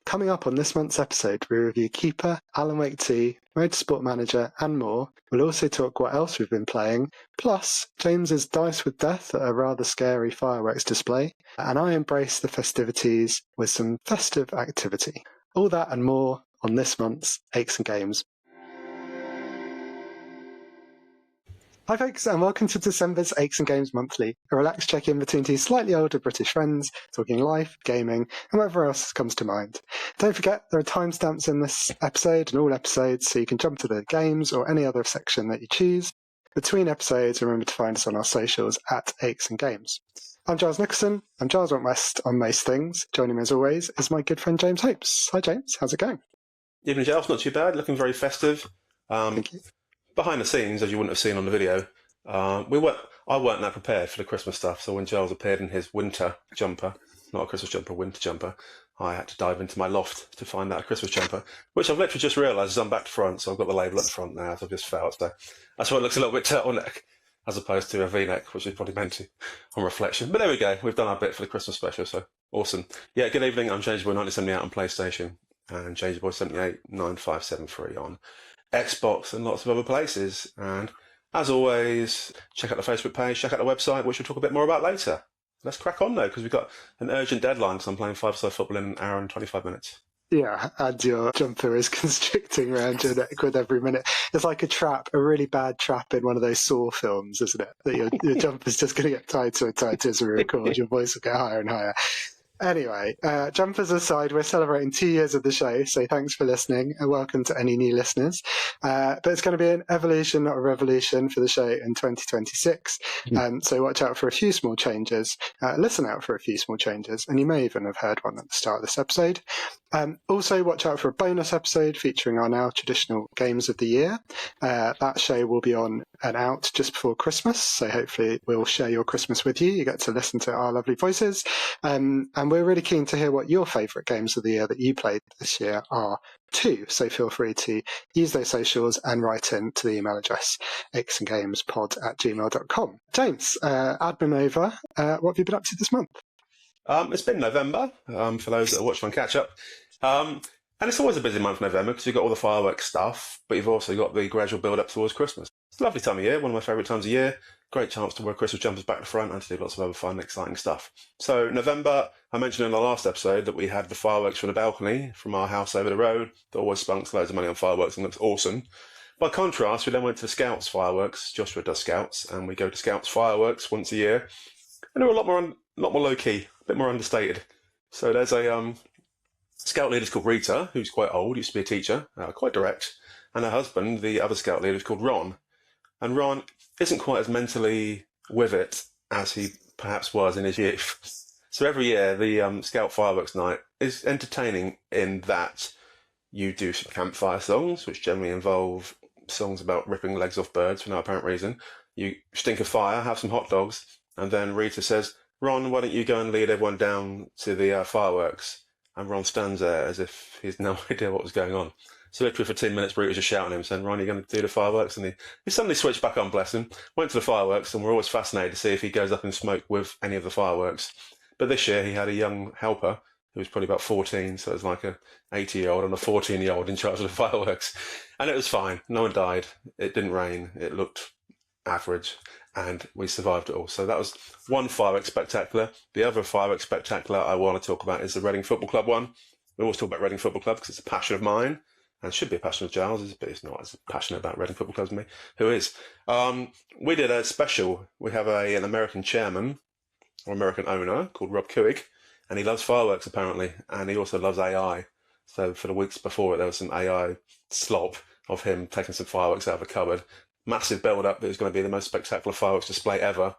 Coming up on this month's episode, we review Keeper, Alan Wake 2, Motorsport Manager, and more. We'll also talk what else we've been playing. Plus, James's dice with death at a rather scary fireworks display. And I embrace the festivities with some festive activity. All that and more on this month's Aches and Games. Hi folks, and welcome to December's Aches and Games Monthly, a relaxed check-in between two slightly older British friends, talking life, gaming, and whatever else comes to mind. Don't forget, there are timestamps in this episode and all episodes, so you can jump to the games or any other section that you choose. Between episodes, remember to find us on our socials at Aches and Games. I'm Giles Nicholson. I'm Giles Wentwest on most things. Joining me as always is my good friend James Hopes. Hi James, how's it going? Evening, Giles. Not too bad. Looking very festive. Thank you. Behind the scenes, as you wouldn't have seen on the video, I weren't that prepared for the Christmas stuff. So when Giles appeared in his winter jumper, not a Christmas jumper, winter jumper, I had to dive into my loft to find that a Christmas jumper, which I've literally just realised is on back to front. So I've got the label at the front now. So I've just felt. So that's why it looks a little bit turtleneck as opposed to a V-neck, which is probably meant to on reflection. But there we go. We've done our bit for the Christmas special. So awesome. Yeah. Good evening. I'm Changeable 9078 on PlayStation and Changeable 789573 on Xbox and lots of other places. And as always, check out the Facebook page, check out the website, which we'll talk a bit more about later. Let's crack on though, because we've got an urgent deadline because I'm playing 5-side football in an hour and 25 minutes. Yeah, and your jumper is constricting around your neck with every minute. It's like a trap, a really bad trap in one of those Saw films, isn't it? That your jumper's just going to get tighter and tighter as we record. Your voice will get higher and higher. Anyway, jumpers aside, we're celebrating 2 years of the show, so thanks for listening and welcome to any new listeners. But it's going to be an evolution, not a revolution, for the show in 2026. So watch out for a few small changes, listen out for a few small changes, and you may even have heard one at the start of this episode. Also, watch out for a bonus episode featuring our now traditional Games of the Year. That show will be on and out just before Christmas, so hopefully we'll share your Christmas with you. You get to listen to our lovely voices. And we're really keen to hear what your favourite games of the year that you played this year are too. So feel free to use those socials and write in to the email address achesandgamespod@gmail.com. James, admin over. What have you been up to this month? It's been November, for those that watch my catch up. And it's always a busy month, November, because you've got all the fireworks stuff, but you've also got the gradual build up towards Christmas. It's a lovely time of year, one of my favourite times of year. Great chance to wear Christmas jumpers back to front and to do lots of other fun, exciting stuff. So November, I mentioned in the last episode that we had the fireworks from the balcony from our house over the road that always spunks loads of money on fireworks and looks awesome. By contrast, we then went to the Scouts fireworks. Joshua does Scouts, and we go to Scouts fireworks once a year. And they're a lot more low-key, a bit more understated. So there's a Scout leader called Rita, who's quite old, used to be a teacher, quite direct. And her husband, the other Scout leader, is called Ron. And Ron isn't quite as mentally with it as he perhaps was in his youth. So every year, the Scout Fireworks Night is entertaining in that you do some campfire songs, which generally involve songs about ripping legs off birds for no apparent reason. You stink of fire, have some hot dogs, and then Rita says, Ron, why don't you go and lead everyone down to the fireworks? And Ron stands there as if he has no idea what was going on. So literally for 10 minutes, Rita was just shouting at him, saying, Ron, are you going to do the fireworks? And he suddenly switched back on, bless him, went to the fireworks, and we're always fascinated to see if he goes up in smoke with any of the fireworks. But this year, he had a young helper who was probably about 14, so it was like a 80-year-old and a 14-year-old in charge of the fireworks. And it was fine. No one died. It didn't rain. It looked average, and we survived it all. So that was one fireworks spectacular. The other fireworks spectacular I want to talk about is the Reading Football Club one. We always talk about Reading Football Club because it's a passion of mine. And should be a passion of Giles's, but he's not as passionate about Reading Football Club as me. Who is? We did a special. We have an American chairman, or American owner, called Rob Kuig, and he loves fireworks, apparently, and he also loves AI. So for the weeks before it, there was some AI slop of him taking some fireworks out of a cupboard. Massive build-up. It was going to be the most spectacular fireworks display ever.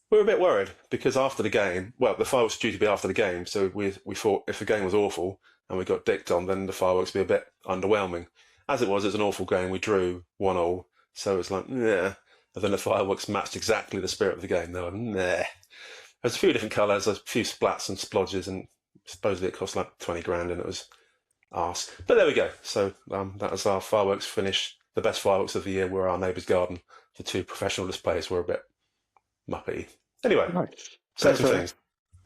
We were a bit worried, because after the game, well, the fireworks were due to be after the game, so we thought if the game was awful, and we got dicked on, then the fireworks would be a bit underwhelming. As it was an awful game. We drew 1-1, so it was like, yeah. And then the fireworks matched exactly the spirit of the game. They were, nah. There's a few different colours, there's a few splats and splodges, and supposedly it cost like 20 grand, and it was arse. But there we go. So that was our fireworks finish. The best fireworks of the year were our neighbour's garden. The two professional displays were a bit muppety. Anyway, Nice. say some things.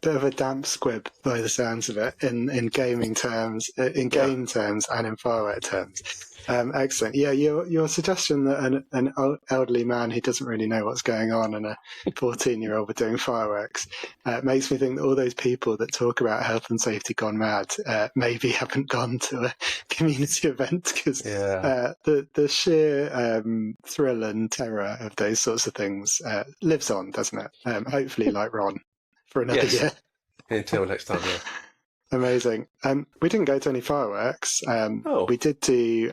bit of a damp squib by the sounds of it in gaming terms, in game terms, and in firework terms. Excellent. Yeah, your suggestion that an elderly man who doesn't really know what's going on and a 14-year-old were doing fireworks makes me think that all those people that talk about health and safety gone mad maybe haven't gone to a community event, because the sheer thrill and terror of those sorts of things lives on, doesn't it? Hopefully, like Ron, for another year. Until next time, yeah. Amazing. We didn't go to any fireworks. We did do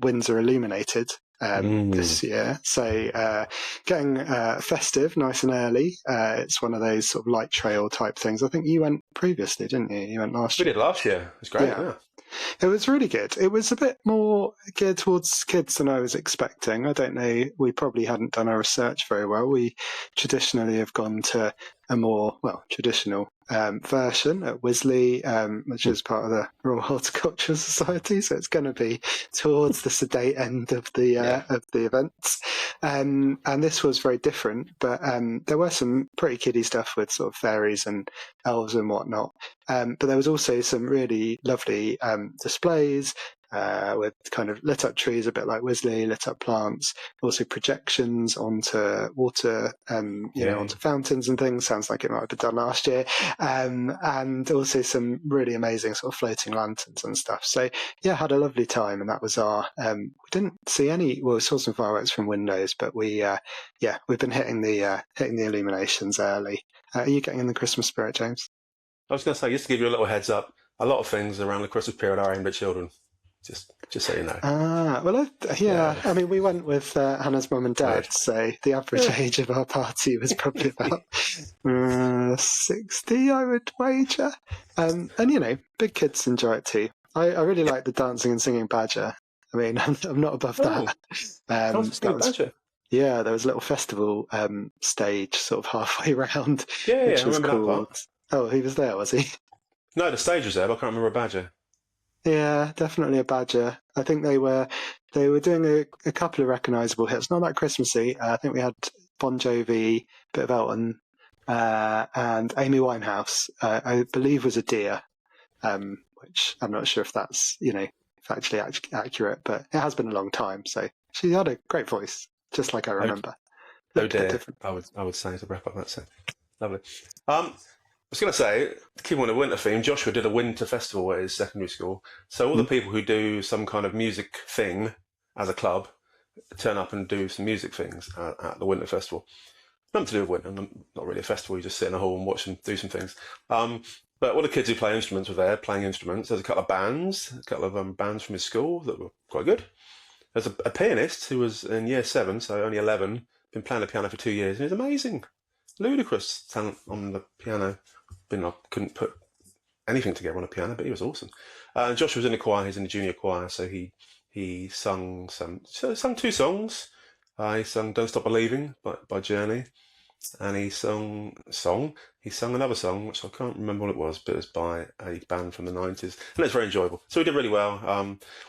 Windsor Illuminated this year. So getting festive nice and early. It's one of those sort of light trail type things. I think you went previously, didn't you? You went last year. We did last year. It was great, yeah. It was really good. It was a bit more geared towards kids than I was expecting. I don't know. We probably hadn't done our research very well. We traditionally have gone to a more, traditional version at Wisley, which is part of the Royal Horticultural Society. So it's going to be towards the sedate end of the events. And this was very different, but there were some pretty kiddie stuff with sort of fairies and elves and whatnot. But there was also some really lovely displays with kind of lit up trees, a bit like Wisley, lit up plants, also projections onto water, onto fountains and things. Sounds like it might have been done last year. And also some really amazing sort of floating lanterns and stuff. So yeah, had a lovely time, and that was our. We didn't see any. Well, we saw some fireworks from windows, but we've been hitting the illuminations early. Are you getting in the Christmas spirit, James? I was going to say, just to give you a little heads up, a lot of things around the Christmas period are aimed at children. Just so you know. I mean, we went with Hannah's mum and dad, so the average age of our party was probably about 60, I would wager. And big kids enjoy it too. I really like the dancing and singing badger. I mean, I'm not above that. Badger. Yeah, there was a little festival stage sort of halfway round, which was I remember called. that part. Oh, he was there, was he? No, the stage was there, but I can't remember a badger. Yeah, definitely a badger. I think they were doing a couple of recognisable hits. Not that Christmassy. I think we had Bon Jovi, bit of Elton, and Amy Winehouse. I believe was a deer, which I'm not sure if that's factually accurate, but it has been a long time. So she had a great voice, just like I remember. Oh dear, I would say to wrap up that set. Lovely. I was going to say, keeping on the winter theme, Joshua did a winter festival at his secondary school. So all the people who do some kind of music thing as a club turn up and do some music things at the winter festival. Nothing to do with winter, not really a festival. You just sit in a hall and watch them do some things. But all the kids who play instruments were there playing instruments. There's a couple of bands bands from his school that were quite good. There's a pianist who was in year 7, so only 11, been playing the piano for 2 years, and he's amazing. Ludicrous talent on the piano. I couldn't put anything together on a piano, but he was awesome. Josh was in the choir. He's in the junior choir, so he sung 2 songs. He sung "Don't Stop Believing" by Journey, and he sung another song which I can't remember what it was, but it was by a band from the 90s, and it's very enjoyable. So we did really well.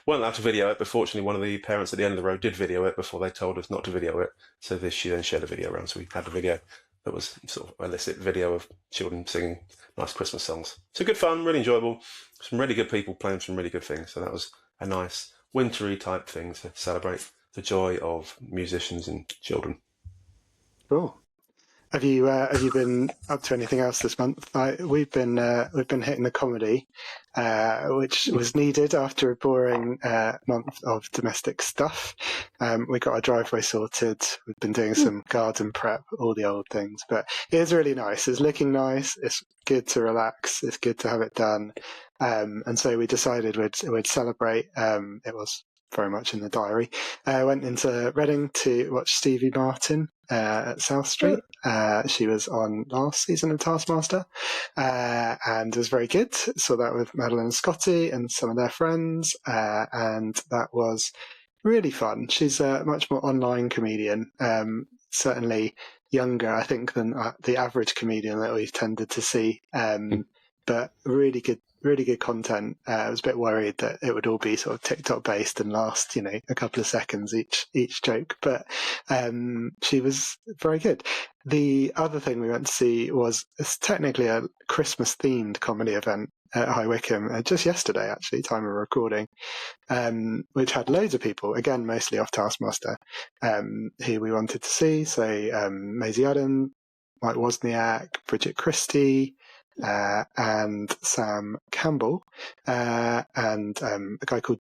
Weren't allowed to video it, but fortunately one of the parents at the end of the road did video it before they told us not to video it. So she then shared a video around, so we had the video. That was sort of illicit video of children singing nice Christmas songs. So good fun, really enjoyable. Some really good people playing some really good things. So that was a nice wintry type thing to celebrate the joy of musicians and children. Cool. Have you been up to anything else this month? We've been hitting the comedy, which was needed after a boring month of domestic stuff. We got our driveway sorted. We've been doing some garden prep, all the old things. But it is really nice. It's looking nice. It's good to relax. It's good to have it done. And so we decided we'd celebrate. It was very much in the diary. I went into Reading to watch Stevie Martin at South Street. She was on last season of Taskmaster, and it was very good. Saw that with Madeline and Scotty and some of their friends, and that was really fun. She's a much more online comedian, certainly younger, I think, than the average comedian that we've tended to see. but really good content. I was a bit worried that it would all be sort of TikTok based and last, a couple of seconds each joke, but she was very good. The other thing we went to see was it's technically a Christmas themed comedy event at High Wycombe just yesterday, actually, time of recording, which had loads of people, again, mostly off Taskmaster, who we wanted to see. So Maisie Adam, Mike Wozniak, Bridget Christie, and Sam Campbell, and a guy called,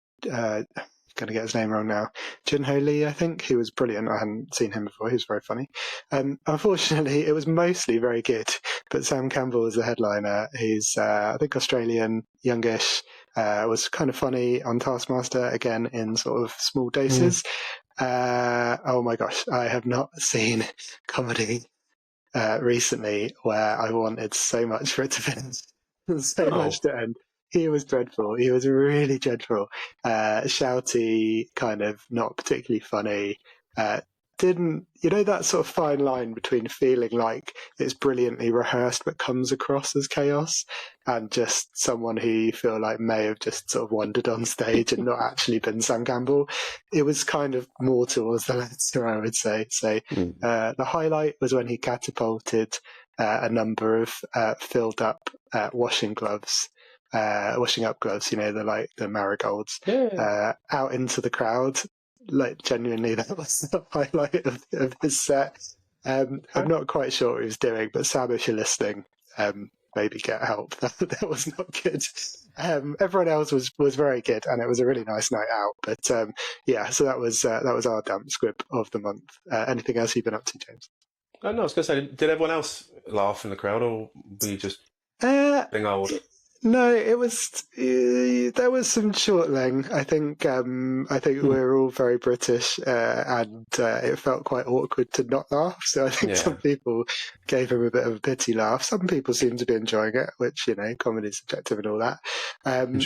going to get his name wrong now, Junho Lee, I think, who was brilliant. I hadn't seen him before. He was very funny. Unfortunately, it was mostly very good, but Sam Campbell was the headliner. He's, I think, Australian, youngish, was kind of funny on Taskmaster, again, in sort of small doses. Oh my gosh, I have not seen comedy recently where I wanted so much for it to finish, so much to end. He was dreadful. He was really dreadful. Shouty, kind of not particularly funny. Didn't, that sort of fine line between feeling like it's brilliantly rehearsed but comes across as chaos, and just someone who you feel like may have just sort of wandered on stage and not actually been Sam Campbell. It was kind of more towards the latter, I would say. So the highlight was when he catapulted a number of filled up washing up gloves, the marigolds, out into the crowd. Like, genuinely, that was the highlight of his set. I'm not quite sure what he was doing, but Sam, if you're listening, maybe get help. That was not good. Everyone else was very good, and it was a really nice night out. But so that was our damp squib of the month. Anything else you've been up to, James? No, I was going to say, did everyone else laugh in the crowd, or were you just being old? No, it was. There was some chortling. I think we're all very British, and it felt quite awkward to not laugh. So I think some people gave him a bit of a pity laugh. Some people seemed to be enjoying it, which comedy is subjective and all that.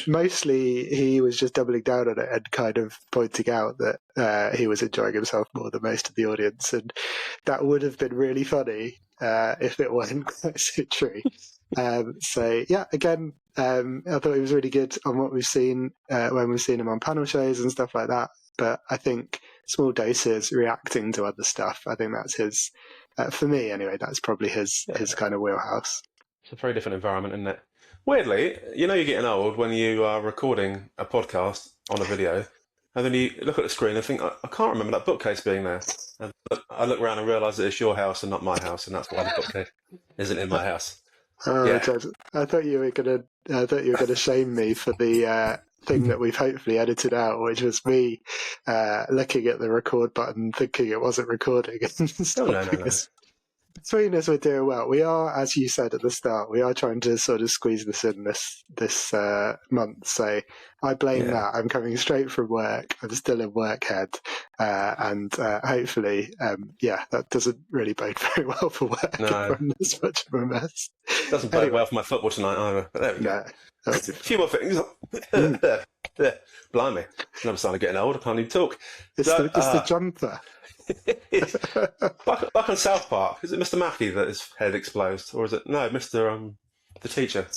Mostly, he was just doubling down on it and kind of pointing out that he was enjoying himself more than most of the audience, and that would have been really funny if it wasn't quite so true. Again, I thought he was really good on what we've seen when we've seen him on panel shows and stuff like that. But I think small doses, reacting to other stuff, I think that's his, for me anyway, that's probably his kind of wheelhouse. It's a very different environment, isn't it? Weirdly, you're getting old when you are recording a podcast on a video, and then you look at the screen and think, I can't remember that bookcase being there. And I look around and realise that it's your house and not my house, and that's why the bookcase isn't in my house. I thought you were gonna shame me for the thing that we've hopefully edited out, which was me looking at the record button, thinking it wasn't recording, and stopping us. Between us, we're doing well. We are, as you said at the start, we are trying to sort of squeeze this in this month. So I blame that. I'm coming straight from work. I'm still in work head, and hopefully, that doesn't really bode very well for work. No. From this much of a mess. Doesn't bode well for my football tonight either. But there we go. A few more things. Blimey, I'm starting getting old. I can't even talk. It's the jumper. back on South Park, is it Mr. Mackey that his head explodes, or is it Mr. The teacher,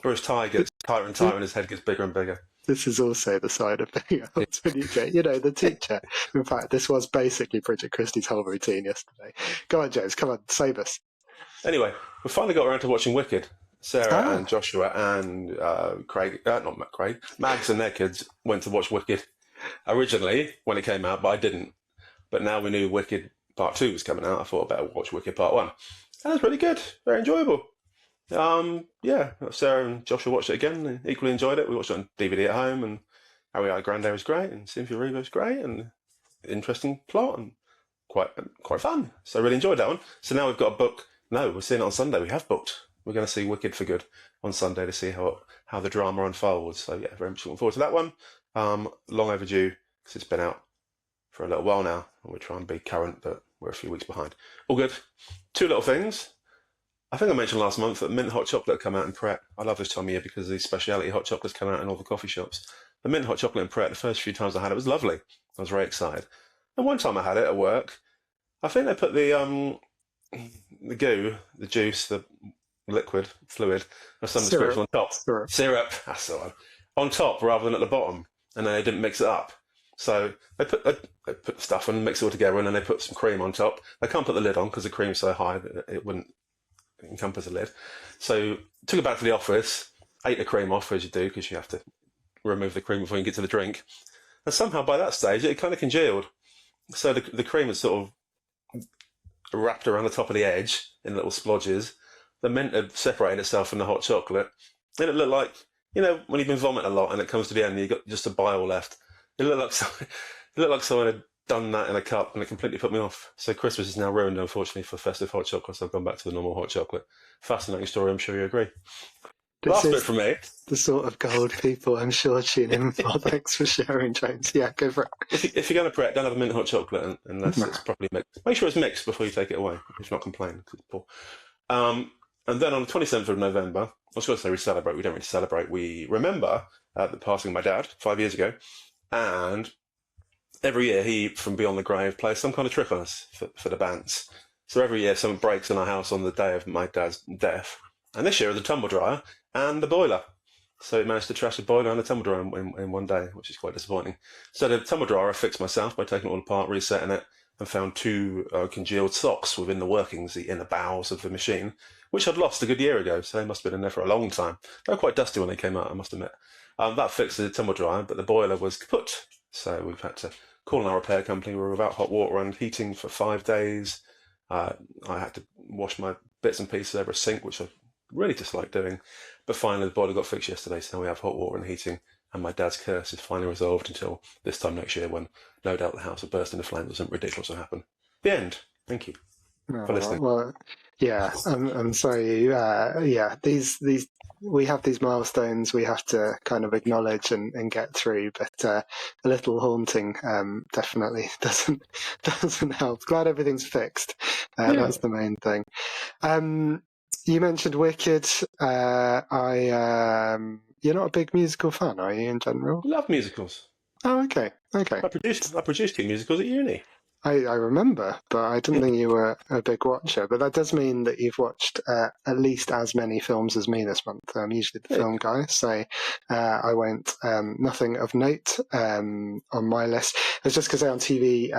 or his tie gets tighter and tighter and his head gets bigger and bigger? This is also the side of being old when you get, the teacher. In fact, this was basically Bridget Christie's whole routine yesterday. Go on, James. Come on, save us. Anyway, we finally got around to watching Wicked. Sarah and Joshua and Mags and their kids went to watch Wicked originally when it came out, but I didn't. But now we knew Wicked Part 2 was coming out, I thought I'd better watch Wicked Part 1. And it was really good, very enjoyable. Sarah and Joshua watched it again, and equally enjoyed it. We watched it on DVD at home, and Ariana Grande was great, and Cynthia Erivo was great, and interesting plot, and quite fun. So I really enjoyed that one. So now we've got a book. No, we're seeing it on Sunday. We have booked. We're going to see Wicked for good on Sunday to see how the drama unfolds. So yeah, very much looking forward to that one. Long overdue, because it's been out for a little while now, and we're trying to be current, but we're a few weeks behind. All good. Two little things. I think I mentioned last month that mint hot chocolate come out in Pret. I love this time of year because these specialty hot chocolates come out in all the coffee shops. The mint hot chocolate in Pret, the first few times I had it was lovely. I was very excited. And one time I had it at work, I think they put the goo, the juice, the liquid, fluid of some Syrup. description on top. Syrup. Syrup, that's the one. On top rather than at the bottom. And then they didn't mix it up. So they put the stuff and mix it all together, and then they put some cream on top. They can't put the lid on because the cream's so high that it wouldn't encompass the lid. So took it back to the office, ate the cream off as you do because you have to remove the cream before you get to the drink. And somehow by that stage it kind of congealed. So the cream had sort of wrapped around the top of the edge in little splodges. The mint had separated itself from the hot chocolate. And it looked like, when you've been vomiting a lot and it comes to the end and you've got just a bile left. It looked like someone had done that in a cup, and it completely put me off. So Christmas is now ruined, unfortunately, for festive hot chocolate. So I've gone back to the normal hot chocolate. Fascinating story, I'm sure you agree. Last bit from me. The sort of gold people I'm sure tune in for. Thanks for sharing, James. Yeah, go for it. If you're going to prep, don't have a mint hot chocolate unless it's properly mixed. Make sure it's mixed before you take it away. If not, complain because it's poor. And then on the 27th of November, I was going to say we celebrate. We don't really celebrate. We remember the passing of my dad 5 years ago. And every year he, from beyond the grave, plays some kind of trick on us for the bands. So every year something breaks in our house on the day of my dad's death. And this year it was the tumble dryer and the boiler. So he managed to trash the boiler and the tumble dryer in one day, which is quite disappointing. So the tumble dryer I fixed myself by taking it all apart, resetting it, and found two congealed socks within the workings, the inner bowels of the machine, which I'd lost a good year ago. So they must have been in there for a long time. They were quite dusty when they came out, I must admit. That fixed the tumble dryer, but the boiler was kaput. So we've had to call in our repair company. We were without hot water and heating for 5 days. I had to wash my bits and pieces over a sink, which I really dislike doing. But finally, the boiler got fixed yesterday, so now we have hot water and heating. And my dad's curse is finally resolved until this time next year, when no doubt the house will burst into flames or something ridiculous will happen. The end. Thank you for listening. Well, yeah, I'm sorry. These we have these milestones we have to kind of acknowledge and get through, but a little haunting definitely doesn't help. Glad everything's fixed. That's the main thing. You mentioned Wicked. You're not a big musical fan, are you, in general? Love musicals. Oh, okay. I produced 2 musicals at uni. I remember, but I didn't think you were a big watcher. But that does mean that you've watched at least as many films as me this month. I'm usually the film guy, so I won't. Nothing of note on my list. It's just because on TV,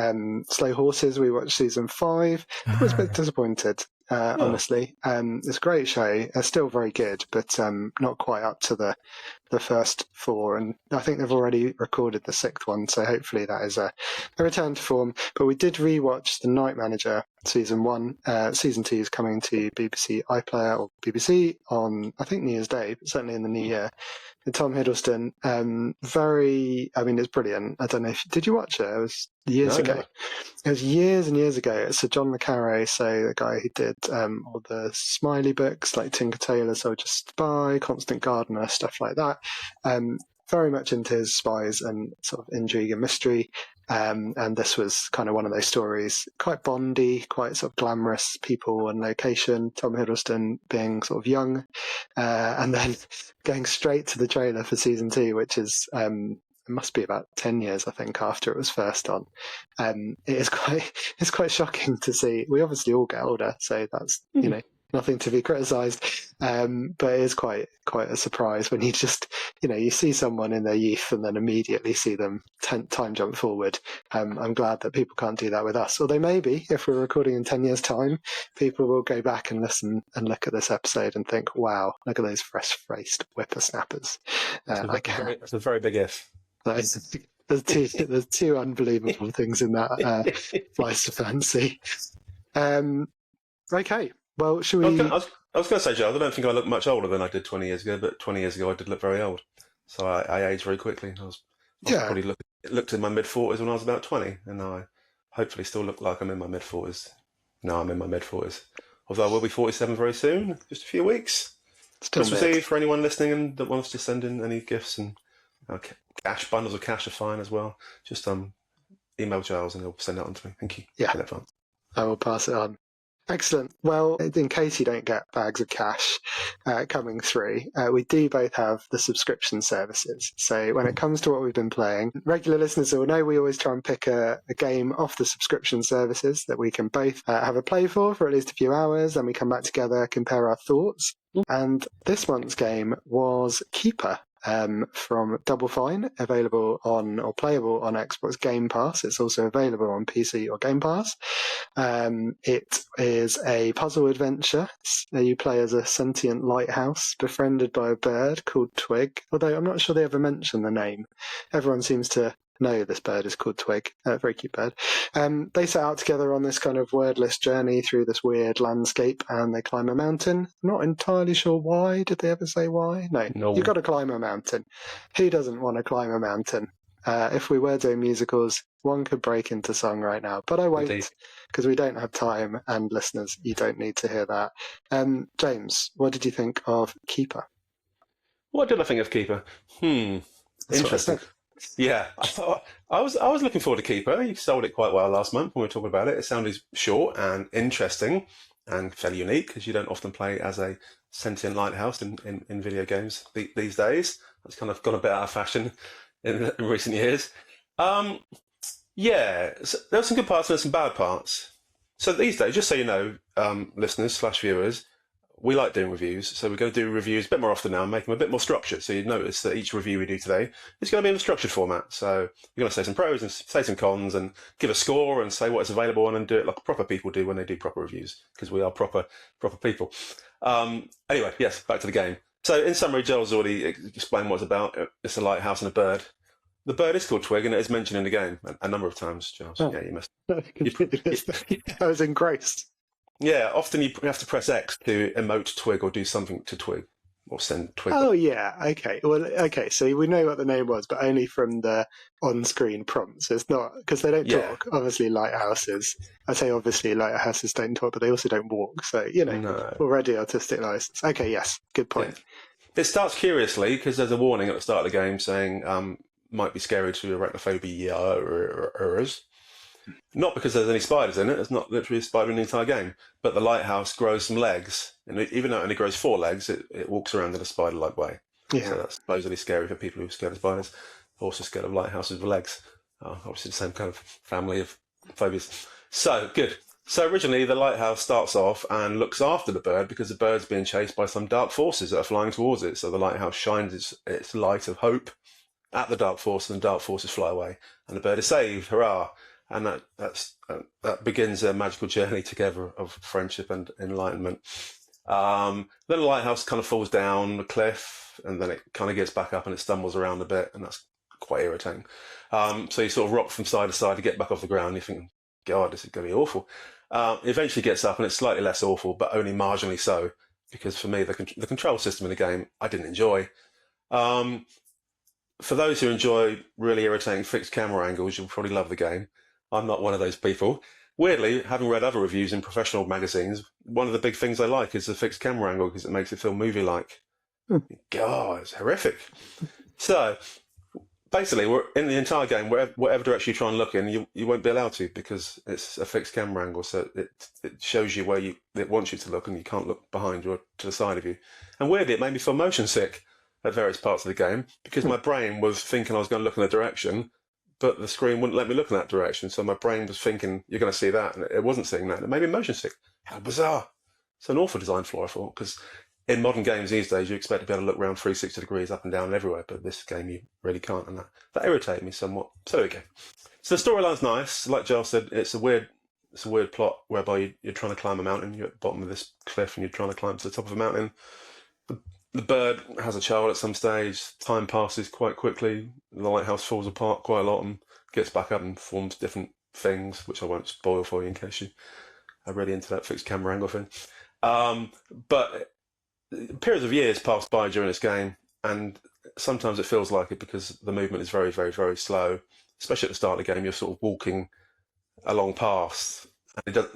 Slow Horses, we watched season 5. I was a bit disappointed, honestly. It's a great show. It's still very good, but not quite up to the first 4. And I think they've already recorded the 6th one, so hopefully that is a return to form. But we did rewatch The Night Manager season 1. Season 2 is coming to BBC iPlayer or BBC on, I think, New Year's Day, but certainly in the new year. And Tom Hiddleston, it's brilliant. I don't know did you watch it? It was years ago. No. It was years and years ago. It's Sir John le Carré, so the guy who did all the Smiley books, like Tinker Tailor Soldier Spy, Constant Gardener, stuff like that. Very much into his spies and sort of intrigue and mystery. And this was kind of one of those stories, quite Bondy, quite sort of glamorous people and location. Tom Hiddleston being sort of young, and then going straight to the trailer for season 2, which is it must be about 10 years, I think, after it was first on. It's quite shocking to see. We obviously all get older, so that's nothing to be criticised. But it is quite a surprise when you just, you see someone in their youth and then immediately see them time jump forward. I'm glad that people can't do that with us. Although maybe if we're recording in 10 years' time, people will go back and listen and look at this episode and think, wow, look at those fresh-faced whippersnappers. That's a very big if. There's two unbelievable things in that flies to fancy. Okay. Well, should we... I was going to say, Giles, I don't think I look much older than I did 20 years ago, but 20 years ago I did look very old. So I aged very quickly. I probably looked in my mid-40s when I was about 20, and now I hopefully still look like I'm in my mid-40s. Now I'm in my mid-40s. Although I will be 47 very soon, just a few weeks. Christmas Eve for anyone listening and that wants to send in any gifts, and cash, bundles of cash are fine as well. Just email Giles and he'll send that on to me. Thank you. Yeah. In advance. I will pass it on. Excellent. Well, in case you don't get bags of cash coming through, we do both have the subscription services. So when it comes to what we've been playing, regular listeners will know we always try and pick a game off the subscription services that we can both have a play for at least a few hours, and we come back together, compare our thoughts. And this month's game was Keeper. From Double Fine, available on or playable on Xbox Game Pass. It's also available on PC or Game Pass. It is a puzzle adventure. You play as a sentient lighthouse befriended by a bird called Twig, although I'm not sure they ever mention the name. Everyone seems to know this bird is called Twig. Very cute bird. They set out together on this kind of wordless journey through this weird landscape, and they climb a mountain. Not entirely sure why. Did they ever say why? No. You've got to climb a mountain. Who doesn't want to climb a mountain? If we were doing musicals, one could break into song right now, but I won't, because we don't have time, and listeners, you don't need to hear that. James, what did you think of Keeper? What did I think of Keeper? Interesting. Yeah, I was looking forward to Keeper. You sold it quite well last month when we were talking about it. It sounded short and interesting and fairly unique, because you don't often play as a sentient lighthouse in video games these days. It's kind of gone a bit out of fashion in recent years. Yeah, so there were some good parts and some bad parts. So these days, just so you know, listeners/viewers, we like doing reviews, so we're going to do reviews a bit more often now and make them a bit more structured. So you'd notice that each review we do today is going to be in a structured format. So you're going to say some pros and say some cons and give a score and say what it's available on, and do it like proper people do when they do proper reviews, because we are proper people. Anyway, yes, back to the game. So in summary, Joel's already explained what it's about. It's a lighthouse and a bird. The bird is called Twig, and it is mentioned in the game a number of times, Giles. Oh. Yeah, you must. I was engrossed. Yeah, often you have to press X to emote Twig or do something to Twig or send Twig. Oh, yeah. Okay. Well, okay. So we know what the name was, but only from the on-screen prompts. It's not, because they don't talk. Obviously, lighthouses. I say obviously lighthouses don't talk, but they also don't walk. So, already artistic license. Okay, yes. Good point. Yeah. It starts curiously, because there's a warning at the start of the game saying might be scary to arachnophobia. Not because there's any spiders in it. There's not literally a spider in the entire game. But the lighthouse grows some legs. And even though it only grows 4 legs, it walks around in a spider-like way. Yeah. So that's supposedly scary for people who are scared of spiders. Also scared of lighthouses with legs. Obviously the same kind of family of phobias. So, good. So originally the lighthouse starts off and looks after the bird, because the bird's being chased by some dark forces that are flying towards it. So the lighthouse shines its light of hope at the dark force, and the dark forces fly away. And the bird is saved. Hurrah. And that begins a magical journey together of friendship and enlightenment. Then the lighthouse kind of falls down the cliff, and then it kind of gets back up and it stumbles around a bit, and that's quite irritating. So you sort of rock from side to side to get back off the ground. You think, God, this is going to be awful. It eventually gets up, and it's slightly less awful, but only marginally so, because for me, the control system in the game, I didn't enjoy. For those who enjoy really irritating fixed camera angles, you'll probably love the game. I'm not one of those people. Weirdly, having read other reviews in professional magazines, one of the big things I like is the fixed camera angle, because it makes it feel movie-like. God, it's horrific. So, basically, we're in the entire game, whatever direction you try and look in, you won't be allowed to, because it's a fixed camera angle. So it shows you where it wants you to look, and you can't look behind you or to the side of you. And weirdly, it made me feel motion sick at various parts of the game, because my brain was thinking I was going to look in a direction, but the screen wouldn't let me look in that direction. So my brain was thinking, you're going to see that, and it wasn't seeing that. It made me motion sick. How bizarre. It's an awful design flaw, I thought, because in modern games these days, you expect to be able to look around 360 degrees up and down and everywhere, but this game you really can't, and that irritated me somewhat. So there we go. So the storyline's nice. Like Giles said, it's a weird plot whereby you're trying to climb a mountain. You're at the bottom of this cliff, and you're trying to climb to the top of a mountain. The bird has a child at some stage. Time passes quite quickly. The lighthouse falls apart quite a lot and gets back up and forms different things, which I won't spoil for you in case you are really into that fixed camera angle thing. But periods of years pass by during this game, and sometimes it feels like it, because the movement is very, very, very slow. Especially at the start of the game, you're sort of walking along paths. And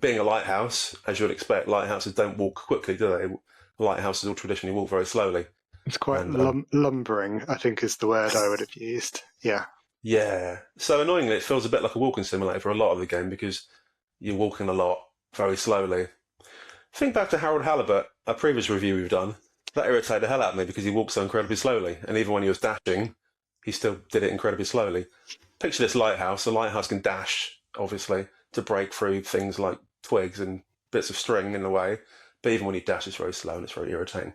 being a lighthouse, as you would expect, lighthouses don't walk quickly, do they? Lighthouses all traditionally walk very slowly. It's quite lumbering, I think, is the word I would have used. Yeah. Yeah. So annoyingly, it feels a bit like a walking simulator for a lot of the game, because you're walking a lot, very slowly. Think back to Harold Halibut, a previous review we've done. That irritated the hell out of me because he walked so incredibly slowly, and even when he was dashing, he still did it incredibly slowly. Picture this lighthouse. A lighthouse can dash, obviously, to break through things like twigs and bits of string in the way, but even when he dashes, it's very slow and it's very irritating.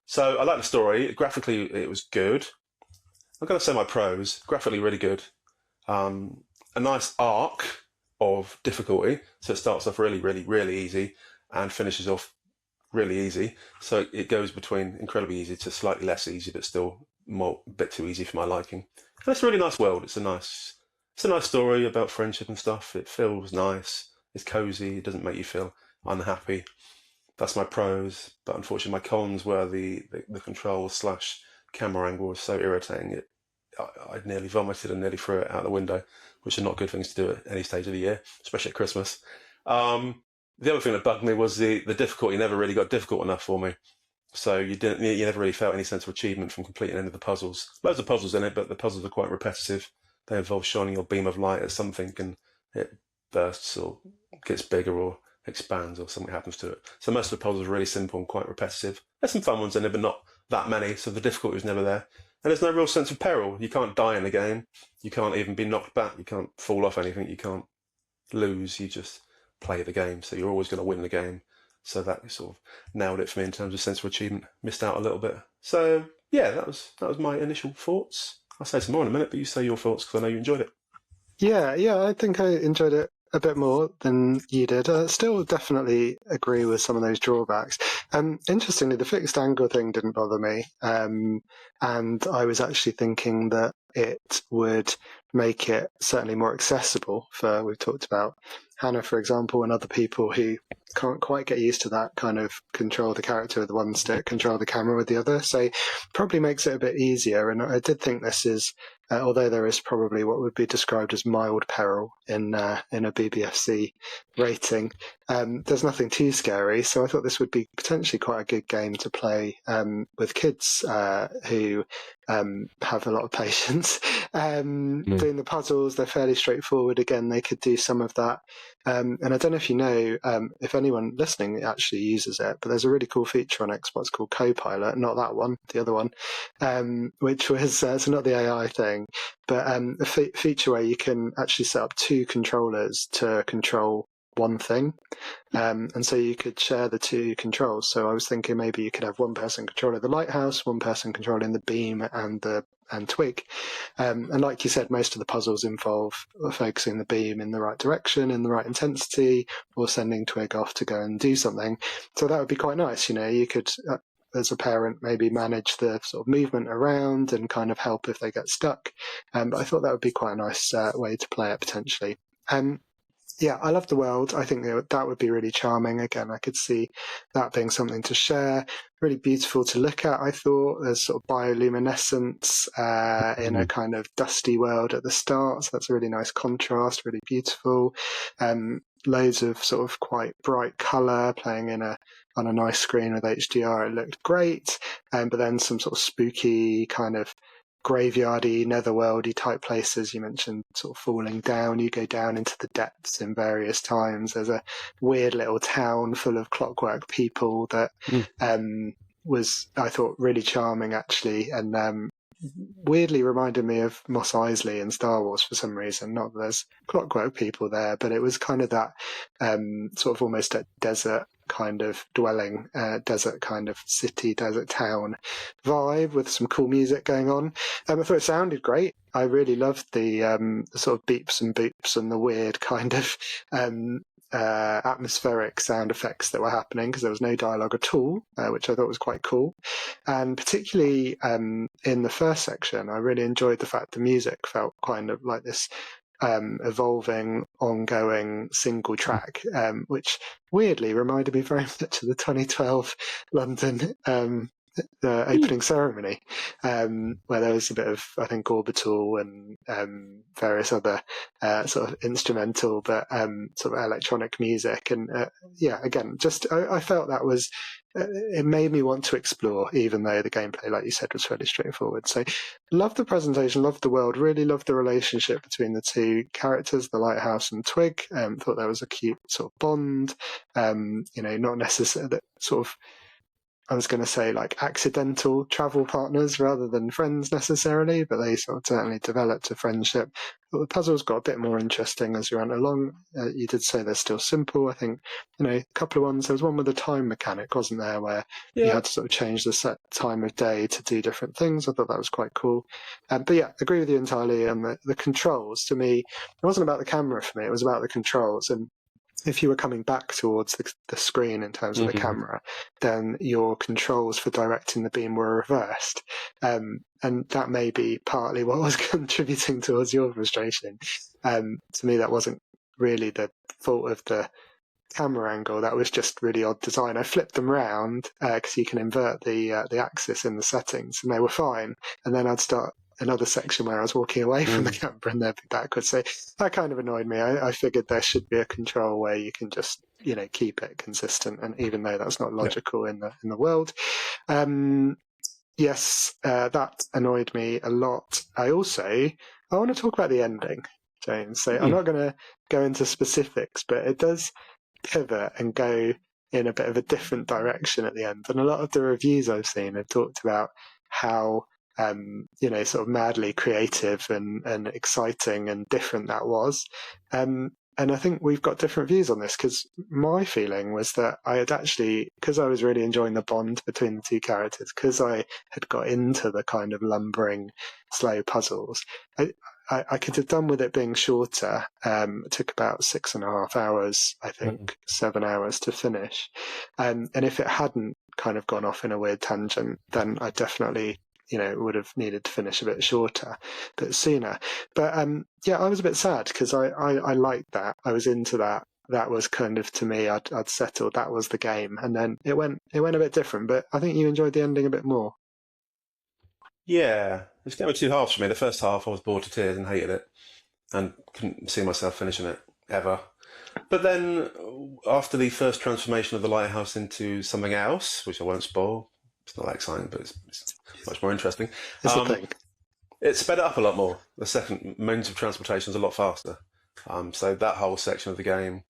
So I like the story. Graphically, it was good. I'm going to say my pros. Graphically, really good. A nice arc of difficulty. So it starts off really, really, really easy and finishes off really easy. So it goes between incredibly easy to slightly less easy, but still a bit too easy for my liking. And it's a really nice world. It's a nice story about friendship and stuff. It feels nice. It's cozy. It doesn't make you feel unhappy. That's my pros. But unfortunately, my cons were the controls / camera angle was so irritating. I'd nearly vomited and nearly threw it out the window, which are not good things to do at any stage of the year, especially at Christmas. The other thing that bugged me was the difficulty never really got difficult enough for me. So you never really felt any sense of achievement from completing any of the puzzles. Loads of puzzles in it, but the puzzles are quite repetitive. They involve shining your beam of light at something and it bursts or gets bigger or expands or something happens to it. So most of the puzzles are really simple and quite repetitive. There's some fun ones in it, but not that many, so the difficulty was never there. And there's no real sense of peril. You can't die in the game. You can't even be knocked back. You can't fall off anything. You can't lose. You just play the game. So you're always going to win the game. So that sort of nailed it for me in terms of sense of achievement. Missed out a little bit. So yeah, that was my initial thoughts. I'll say some more in a minute, but you say your thoughts because I know you enjoyed it. Yeah, I think I enjoyed it a bit more than you did. Still definitely agree with some of those drawbacks. Interestingly, the fixed angle thing didn't bother me. And I was actually thinking that it would make it certainly more accessible for, we've talked about Hannah, for example, and other people who can't quite get used to that kind of control the character with one stick, control the camera with the other. So probably makes it a bit easier. And I did think this is, although there is probably what would be described as mild peril in a BBFC rating, there's nothing too scary. So I thought this would be potentially quite a good game to play with kids who have a lot of patience. Doing the puzzles, they're fairly straightforward. Again, they could do some of that. And I don't know if you know, if anyone listening actually uses it, but there's a really cool feature on Xbox called Copilot, not that one, the other one, which was, so not the AI thing, but a feature where you can actually set up two controllers to control one thing. And so you could share the two controls. So I was thinking maybe you could have one person controlling the lighthouse, one person controlling the beam and twig. And like you said, most of the puzzles involve focusing the beam in the right direction, in the right intensity, or sending twig off to go and do something. So that would be quite nice. You could, as a parent, maybe manage the sort of movement around and kind of help if they get stuck. But I thought that would be quite a nice way to play it potentially. Yeah, I love the world. I think that would be really charming. Again, I could see that being something to share. Really beautiful to look at, I thought. There's sort of bioluminescence in a kind of dusty world at the start. So that's a really nice contrast, really beautiful. Loads of sort of quite bright colour playing on a nice screen with HDR. It looked great. But then some sort of spooky kind of graveyardy, netherworldy type places. You mentioned sort of falling down. You go down into the depths in various times. There's a weird little town full of clockwork people that was, I thought, really charming actually, and weirdly reminded me of Mos Eisley in Star Wars for some reason. Not that there's clockwork people there, but it was kind of that sort of almost a desert kind of dwelling, desert kind of city, desert town vibe with some cool music going on. I thought it sounded great. I really loved the sort of beeps and boops and the weird kind of atmospheric sound effects that were happening because there was no dialogue at all, which I thought was quite cool. And particularly in the first section, I really enjoyed the fact the music felt kind of like this evolving, ongoing single track, which weirdly reminded me very much of the 2012 London opening ceremony, where there was a bit of, I think, orbital and various other sort of instrumental but sort of electronic music. And yeah, again, just I felt that was, it made me want to explore, even though the gameplay, like you said, was fairly straightforward. So loved the presentation, loved the world, really loved the relationship between the two characters, the lighthouse and Twig. Thought there was a cute sort of bond, not necessarily that sort of, I was going to say like accidental travel partners rather than friends necessarily, but they sort of certainly developed a friendship. But the puzzles got a bit more interesting as you went along. You did say they're still simple. I think, a couple of ones, there was one with a time mechanic, wasn't there, where you had to sort of change the set time of day to do different things. I thought that was quite cool. But yeah, agree with you entirely. And the controls, to me, it wasn't about the camera for me, it was about the controls. And if you were coming back towards the screen in terms of the camera, then your controls for directing the beam were reversed. And that may be partly what was contributing towards your frustration. To me, that wasn't really the fault of the camera angle. That was just really odd design. I flipped them round because you can invert the axis in the settings, and they were fine. And then I'd start another section where I was walking away from the camera and they'd be backwards. So that kind of annoyed me. I figured there should be a control where you can just, keep it consistent. And even though that's not logical in the world, yes, that annoyed me a lot. I want to talk about the ending, James. So I'm not going to go into specifics, but it does pivot and go in a bit of a different direction at the end. And a lot of the reviews I've seen have talked about how sort of madly creative and exciting and different that was. And I think we've got different views on this, because my feeling was that I had actually, because I was really enjoying the bond between the two characters, because I had got into the kind of lumbering, slow puzzles, I could have done with it being shorter. It took about 6.5 hours, I think, 7 hours to finish. And if it hadn't kind of gone off in a weird tangent, then I definitely would have needed to finish a bit shorter, but sooner. But yeah, I was a bit sad because I liked that. I was into that. That was kind of, to me, I'd settled. That was the game, and then it went a bit different. But I think you enjoyed the ending a bit more. Yeah, it's kind of two halves for me. The first half, I was bored to tears and hated it, and couldn't see myself finishing it ever. But then, after the first transformation of the lighthouse into something else, which I won't spoil, it's not that exciting, but it's much more interesting. It's a thing. It sped it up a lot more. The second means of transportation is a lot faster. So that whole section of the game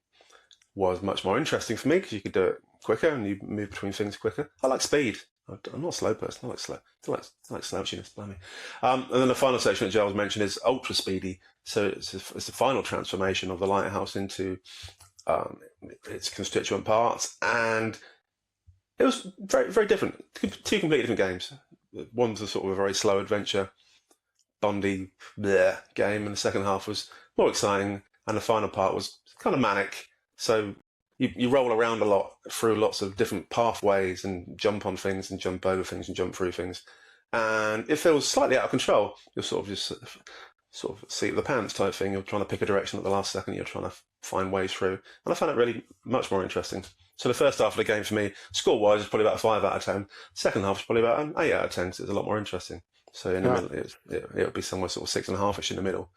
was much more interesting for me because you could do it quicker and you move between things quicker. I like speed. I'm not a slow person. I like slow. I like slouchiness. And then the final section that Giles mentioned is ultra speedy. So it's the final transformation of the lighthouse into its constituent parts, and it was very, very different. Two completely different games. One's a sort of a very slow adventure, Bondy game, and the second half was more exciting, and the final part was kind of manic. So you roll around a lot through lots of different pathways and jump on things and jump over things and jump through things. And it feels slightly out of control. You're sort of just seat of the pants type thing. You're trying to pick a direction at the last second. You're trying to find ways through. And I found it really much more interesting. So the first half of the game for me, score-wise, is probably about a 5 out of 10. Second half is probably about an 8 out of 10, so it's a lot more interesting. So in the middle, it would be somewhere sort of 6.5-ish in the middle.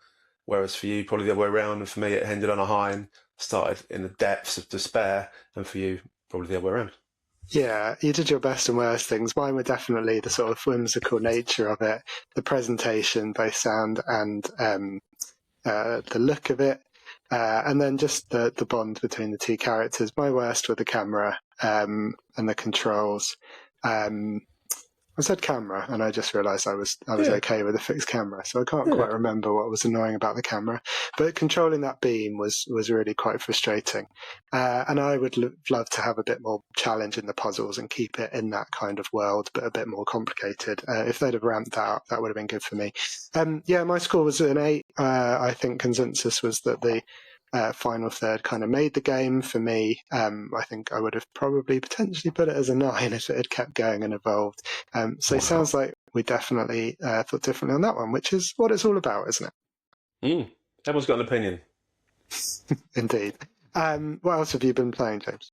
Whereas for you, probably the other way around. And for me, it ended on a high and started in the depths of despair. And for you, probably the other way around. Yeah, you did your best and worst things. Mine were definitely the sort of whimsical nature of it, the presentation, both sound and the look of it. And then just the bond between the two characters. My worst were the camera and the controls. I said camera, and I just realised I was okay with a fixed camera, so I can't quite remember what was annoying about the camera. But controlling that beam was really quite frustrating. And I would love to have a bit more challenge in the puzzles and keep it in that kind of world, but a bit more complicated. If they'd have ramped that up, that would have been good for me. Yeah, my score was an 8. I think consensus was that the final third kind of made the game for me. I think I would have probably potentially put it as a 9 if it had kept going and evolved. So it sounds like we definitely thought differently on that one, which is what it's all about, isn't it? Everyone's got an opinion. Indeed. What else have you been playing, James?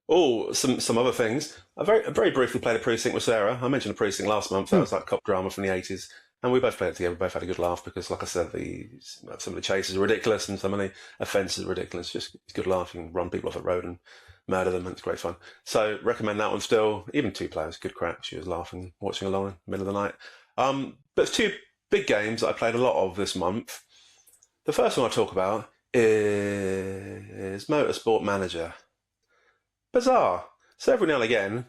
Oh, some other things. I very briefly played a precinct with Sarah. I mentioned a precinct last month. That was like cop drama from the 80s. And we both played it together. We both had a good laugh because, like I said, some of the chases are ridiculous and some of the offences are ridiculous. Just it's good laugh. You can run people off the road and murder them, and it's great fun. So recommend that one still. Even two players, good crack. She was laughing, watching along in the middle of the night. But it's two big games that I played a lot of this month. The first one I talk about is Motorsport Manager. Bizarre. So every now and again,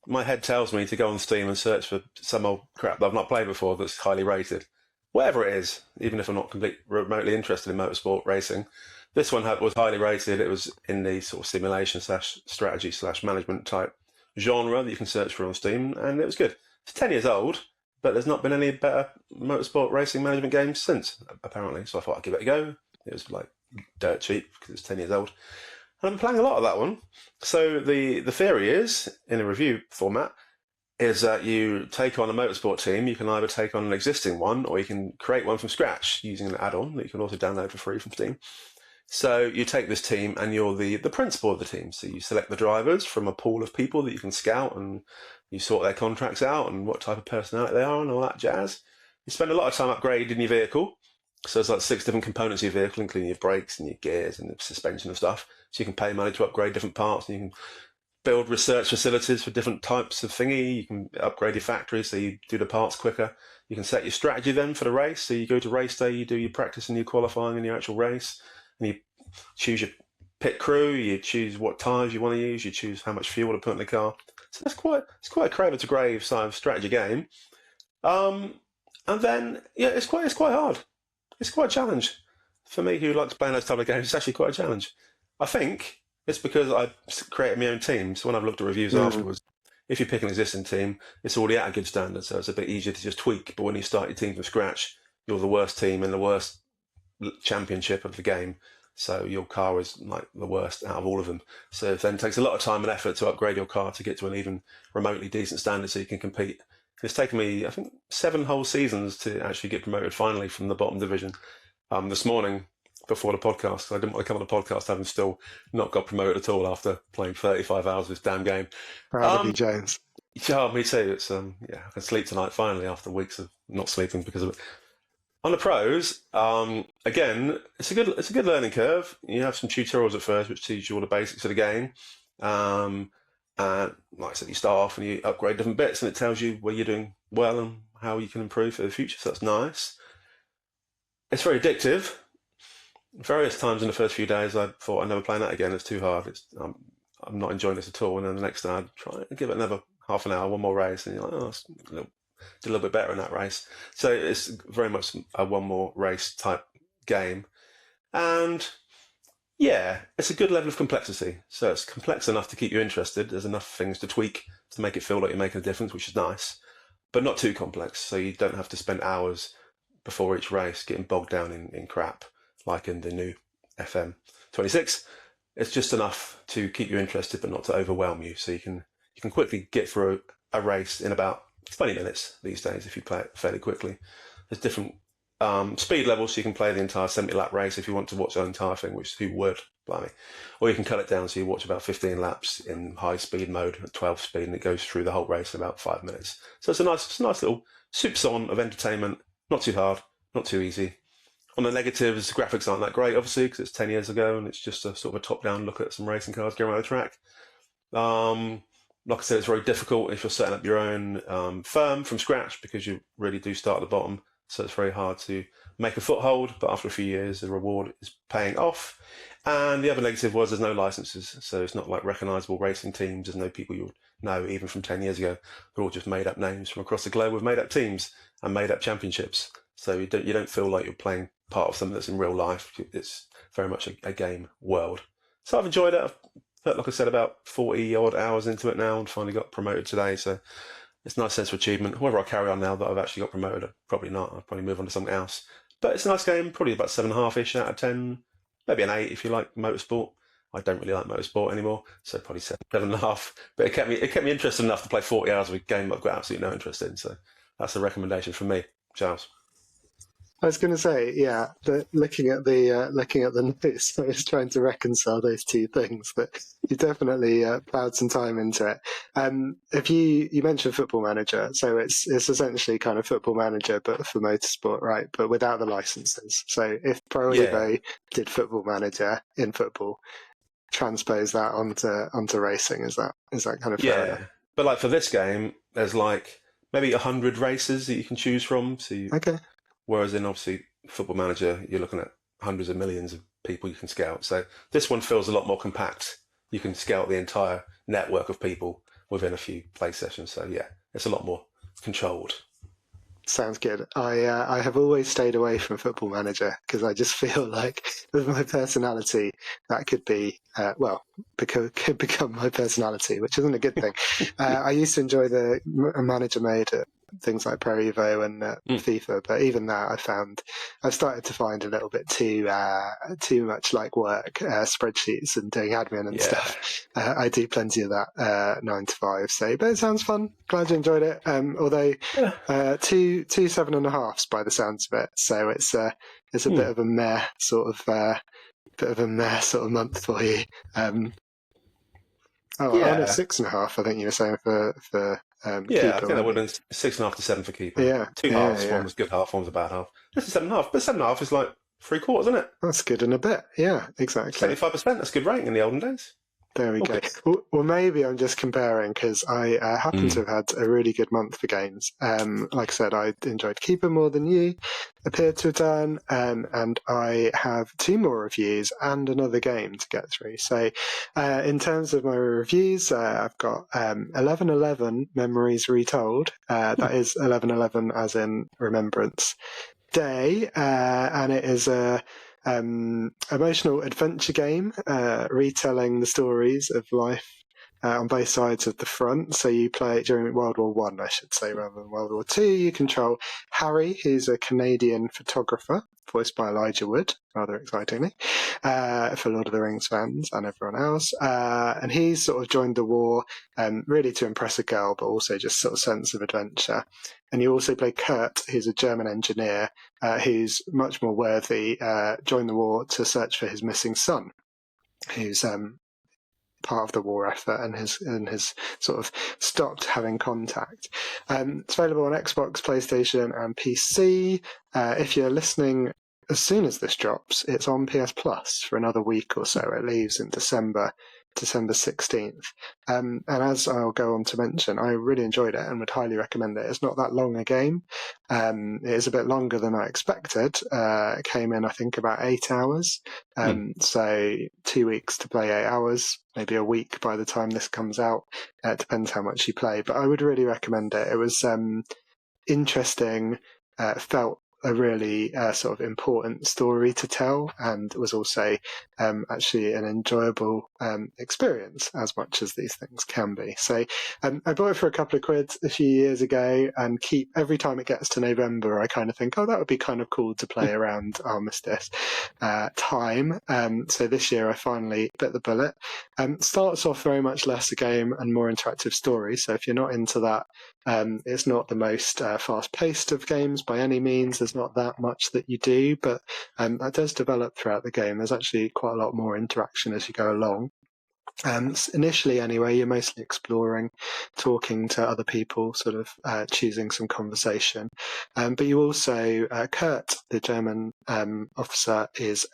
my head tells me to go on Steam and search for some old crap that I've not played before that's highly rated. Whatever it is, even if I'm not remotely interested in motorsport racing. This one was highly rated. It was in the sort of simulation / strategy / management type genre that you can search for on Steam, and it was good. It's 10 years old, but there's not been any better motorsport racing management games since, apparently. So I thought I'd give it a go. It was like dirt cheap because it's 10 years old. And I'm playing a lot of that one. So the theory is, in a review format, is that you take on a motorsport team. You can either take on an existing one or you can create one from scratch using an add-on that you can also download for free from Steam. So you take this team and you're the principal of the team. So you select the drivers from a pool of people that you can scout and you sort their contracts out and what type of personality they are and all that jazz. You spend a lot of time upgrading your vehicle. So there's like 6 different components of your vehicle, including your brakes and your gears and the suspension and stuff. So you can pay money to upgrade different parts, and you can build research facilities for different types of thingy. You can upgrade your factory so you do the parts quicker. You can set your strategy then for the race. So you go to race day, you do your practice and your qualifying and your actual race, and you choose your pit crew, you choose what tyres you want to use, you choose how much fuel to put in the car. So it's quite a cradle to grave side of strategy game. And then it's quite hard. It's quite a challenge. For me, who likes playing those type of games, it's actually quite a challenge. I think it's because I created my own team. So when I've looked at reviews afterwards, if you pick an existing team, it's already at a good standard. So it's a bit easier to just tweak. But when you start your team from scratch, you're the worst team in the worst championship of the game. So your car is like the worst out of all of them. So it then takes a lot of time and effort to upgrade your car to get to an even remotely decent standard so you can compete. It's taken me, I think, 7 whole seasons to actually get promoted finally from the bottom division. This morning, before the podcast, I didn't want to come on the podcast having still not got promoted at all after playing 35 hours of this damn game. Proud of you, James. Yeah, me too. It's I can sleep tonight finally after weeks of not sleeping because of it. On the pros, again, it's a good learning curve. You have some tutorials at first which teach you all the basics of the game. And like I said, you start off and you upgrade different bits, and it tells you where you're doing well and how you can improve for the future. So that's nice. It's very addictive. Various times in the first few days, I thought I'd never play that again. It's too hard. I'm not enjoying this at all. And then the next day, I'd try and give it another half an hour, one more race, and you're like, did a little bit better in that race. So it's very much a one more race type game. And yeah, it's a good level of complexity. So it's complex enough to keep you interested. There's enough things to tweak to make it feel like you're making a difference, which is nice, but not too complex. So you don't have to spend hours before each race getting bogged down in crap, like in the new FM26. It's just enough to keep you interested, but not to overwhelm you. So you can quickly get through a race in about 20 minutes these days if you play it fairly quickly. There's different speed levels, so you can play the entire 70-lap race if you want to watch the entire thing, which who would, blimey. Or you can cut it down so you watch about 15 laps in high speed mode at 12 speed, and it goes through the whole race in about 5 minutes. So it's a nice little soupçon of entertainment. Not too hard, not too easy. On the negatives, the graphics aren't that great, obviously, because it's 10 years ago and it's just a sort of a top-down look at some racing cars going around the track. Like I said, it's very difficult if you're setting up your own firm from scratch because you really do start at the bottom. So it's very hard to make a foothold, but after a few years, the reward is paying off. And the other negative was there's no licenses. So it's not like recognisable racing teams. There's no people you would know even from 10 years ago. They're all just made-up names from across the globe with made-up teams and made-up championships. So you don't feel like you're playing part of something that's in real life. It's very much a game world. So I've enjoyed it. I've put, like I said, about 40-odd hours into it now and finally got promoted today. So it's a nice sense of achievement. Whether I carry on now that I've actually got promoted, probably not. I'll probably move on to something else. But it's a nice game, probably about 7.5-ish out of 10. Maybe an 8 if you like motorsport. I don't really like motorsport anymore, so probably 7.5. But it kept me interested enough to play 40 hours of a game I've got absolutely no interest in. So that's a recommendation from me, Charles. I was going to say, yeah. Looking at the notes, I was trying to reconcile those two things. But you definitely plowed some time into it. If you mentioned Football Manager, so it's essentially kind of Football Manager, but for motorsport, right? But without the licenses. So if Pro Yeah, Evo did Football Manager in football, transpose that onto racing, is that kind of fair enough? yeah. But like for this game, there's like maybe 100 races that you can choose from. Okay. Whereas in obviously Football Manager, you're looking at hundreds of millions of people you can scout. So this one feels a lot more compact. You can scout the entire network of people within a few play sessions. So yeah, it's a lot more controlled. Sounds good. I have always stayed away from Football Manager because I just feel like with my personality that could be could become my personality, which isn't a good thing. I used to enjoy the manager made at things like Pro Evo and Mm. FIFA, but even that I've started to find a little bit too much like work, spreadsheets and doing admin and Yeah. stuff. I do plenty of that 9 to 5. So, but it sounds fun. Glad you enjoyed it. Although two 7.5s by the sounds of it. So it's a bit of a meh sort of month for you. No, Yeah. 6.5. I think you were saying for Yeah, I keeper, think that weren't would you? have been 6.5 to 7 for keeper. Yeah, Two yeah, halves, one yeah. was good half, one was a bad half. This is 7.5, but 7.5 is like three quarters, isn't it? That's good in a bit. Yeah, exactly. 75%, that's a good rating in the olden days. There we All go. good. Well, maybe I'm just comparing because I happen to Mm. have had a really good month for games. Like I said, I enjoyed Keeper more than you appeared to have done, and I have 2 more reviews and another game to get through. So, in terms of my reviews, I've got 11/11 Memories Retold. That is 11/11 as in Remembrance Day, and it is a emotional adventure game retelling the stories of life on both sides of the front. So you play it during World War One, I should say, rather than World War Two. You control Harry, who's a Canadian photographer, voiced by Elijah Wood, rather excitingly, for Lord of the Rings fans and everyone else. And he's sort of joined the war really to impress a girl, but also just sort of sense of adventure. And you also play Kurt, who's a German engineer who's much more worthy, joined the war to search for his missing son, who's part of the war effort and has sort of stopped having contact. It's available on Xbox, PlayStation, and PC. If you're listening as soon as this drops, it's on PS Plus for another week or so. It leaves in December 16th. And as I'll go on to mention, I really enjoyed it and would highly recommend it. It's not that long a game. It is a bit longer than I expected. It came in, I think, about 8 hours. So 2 weeks to play 8 hours, maybe a week by the time this comes out. It depends how much you play, but I would really recommend it. It was interesting, felt a really sort of important story to tell, and was also actually an enjoyable experience, as much as these things can be. So I bought it for a couple of quid a few years ago, and keep every time it gets to November, I kind of think, oh, that would be kind of cool to play around Armistice time. So this year I finally bit the bullet. Starts off very much less a game and more interactive story. So if you're not into that, it's not the most fast-paced of games by any means. There's not that much that you do, but that does develop throughout the game. There's actually quite a lot more interaction as you go along. Initially, anyway, you're mostly exploring, talking to other people, sort of choosing some conversation. But you also, Kurt, the German officer, is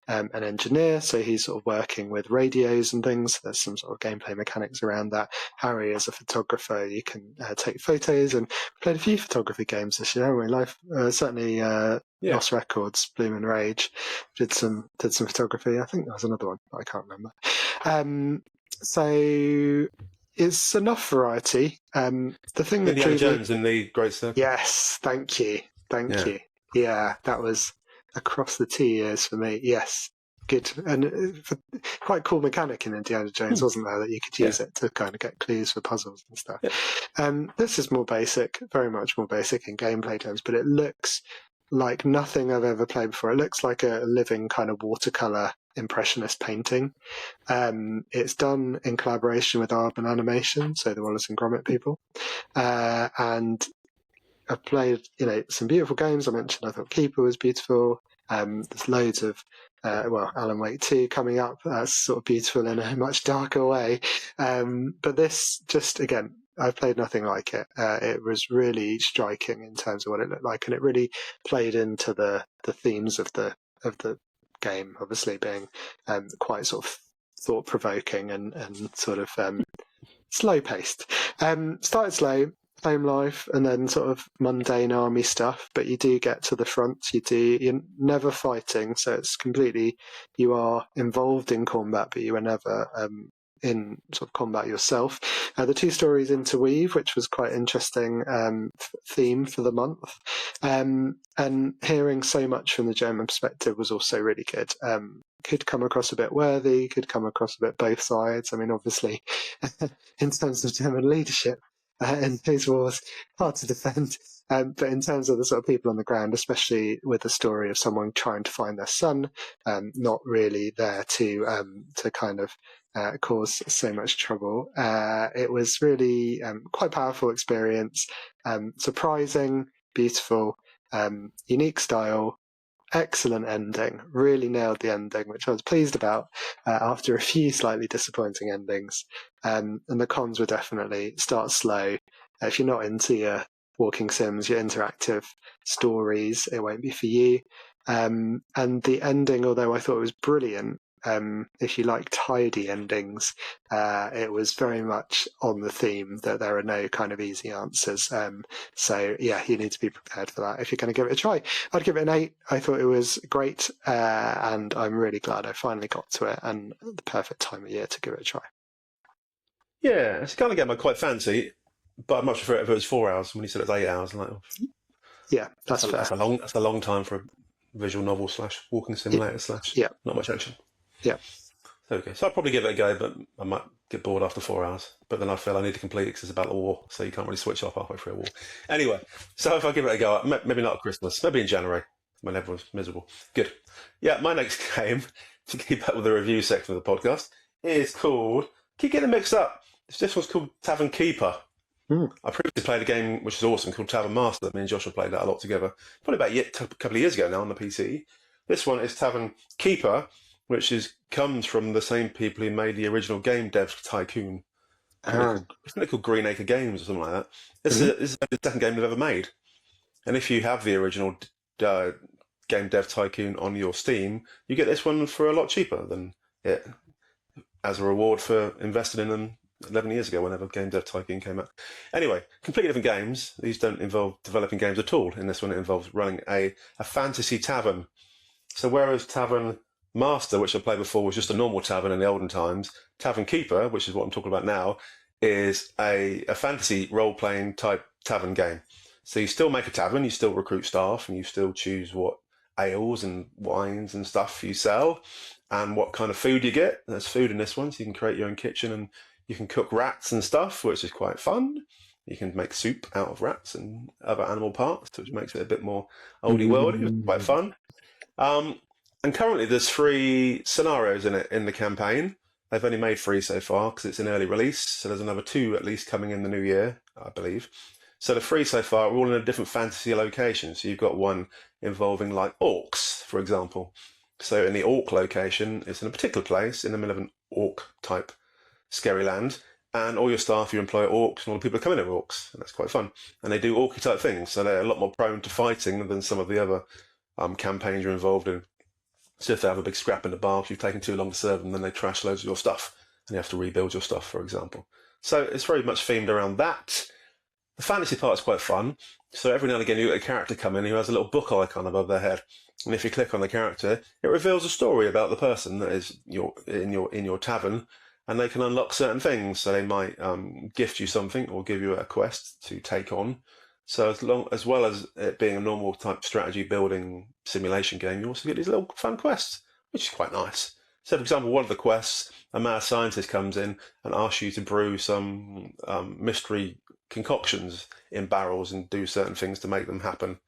an engineer, so he's sort of working with radios and things. There's some sort of gameplay mechanics around that. Harry is a photographer. You can take photos, and played a few photography games this year, haven't we? Life certainly. Yeah. Lost Records, Bloom and Rage, did some photography. I think there was another one, but I can't remember. So it's enough variety. The thing that Indiana drew me, Jones in the Great Circle. yes, thank you. Yeah, that was across the 2 years for me. Yes, good, and quite cool mechanic in Indiana Jones, wasn't there? That you could use it to kind of get clues for puzzles and stuff. Yeah. This is more basic, very much more basic in gameplay terms, but it looks like nothing I've ever played before. It looks like a living kind of watercolor impressionist painting. It's done in collaboration with Urban Animation, so the Wallace and Gromit people, and I've played, some beautiful games. I mentioned I thought Keeper was beautiful. There's loads of, Alan Wake 2 coming up. That's sort of beautiful in a much darker way. But this just, again, I've played nothing like it. It was really striking in terms of what it looked like, and it really played into the themes of the game, obviously being quite sort of thought provoking and sort of slow paced. Started slow, home life, and then sort of mundane army stuff, but you do get to the front. You're never fighting, so it's completely, you are involved in combat, but you are never in sort of combat yourself. The two stories interweave, which was quite interesting theme for the month. And hearing so much from the German perspective was also really good. Could come across a bit worthy, could come across a bit both sides. I mean, obviously, in terms of German leadership in these wars, hard to defend. But in terms of the sort of people on the ground, especially with the story of someone trying to find their son, not really there to kind of cause so much trouble. It was really quite powerful experience, surprising, beautiful, unique style, excellent ending, really nailed the ending, which I was pleased about after a few slightly disappointing endings. And the cons were definitely start slow. If you're not into your walking sims, your interactive stories, it won't be for you. And the ending, although I thought it was brilliant, if you like tidy endings, it was very much on the theme that there are no kind of easy answers. So yeah, you need to be prepared for that if you're going to give it a try. I'd give it an 8. I thought it was great, and I'm really glad I finally got to it, and the perfect time of year to give it a try. Yeah, it's the kind of game I quite fancy, but I'd much prefer it if it was 4 hours. When you said it was 8 hours, I'm like, oh, yeah, that's fair. That's a long time for a visual novel / walking simulator / not much action. Yeah. Okay, so I'd probably give it a go, but I might get bored after 4 hours. But then I feel I need to complete it because it's about the war, so you can't really switch off halfway through a war. Anyway, so if I give it a go, maybe not at Christmas, maybe in January when everyone's miserable. Good. Yeah, my next game, to keep up with the review section of the podcast, is called, keep getting mixed up, this one's called Tavern Keeper. I previously played a game which is awesome called Tavern Master. Me and Joshua played that a lot together, probably about a couple of years ago now on the PC. This one is Tavern Keeper, which comes from the same people who made the original game Dev Tycoon. Isn't it called Green Acre Games or something like that? This is the second game they've ever made. And if you have the original game Dev Tycoon on your Steam, you get this one for a lot cheaper than it, as a reward for investing in them 11 years ago, whenever Game Dev Tycoon came out. Anyway, completely different games. These don't involve developing games at all. In this one, it involves running a fantasy tavern. So whereas Tavern Master, which I played before, was just a normal tavern in the olden times, Tavern Keeper, which is what I'm talking about now, is a fantasy role-playing type tavern game. So you still make a tavern, you still recruit staff, and you still choose what ales and wines and stuff you sell, and what kind of food you get. There's food in this one, so you can create your own kitchen, and you can cook rats and stuff, which is quite fun. You can make soup out of rats and other animal parts, which makes it a bit more oldie worldy. It's quite fun. And currently there's 3 scenarios in it in the campaign. They've only made 3 so far because it's an early release. So there's another 2 at least coming in the new year, I believe. So the 3 so far are all in a different fantasy location. So you've got one involving like orcs, for example. So in the orc location, it's in a particular place in the middle of an orc type scary land, and all your staff, you employ orcs, and all the people are coming in are orcs, and that's quite fun. And they do orky type things, so they're a lot more prone to fighting than some of the other campaigns you're involved in. So if they have a big scrap in the bar, if you've taken too long to serve them, then they trash loads of your stuff, and you have to rebuild your stuff, for example. So it's very much themed around that. The fantasy part is quite fun. So every now and again you get a character come in who has a little book icon above their head, and if you click on the character, it reveals a story about the person that is in your tavern. And they can unlock certain things. So they might gift you something or give you a quest to take on. So as well as it being a normal type strategy building simulation game, you also get these little fun quests, which is quite nice. So for example, one of the quests, a mad scientist comes in and asks you to brew some mystery concoctions in barrels and do certain things to make them happen.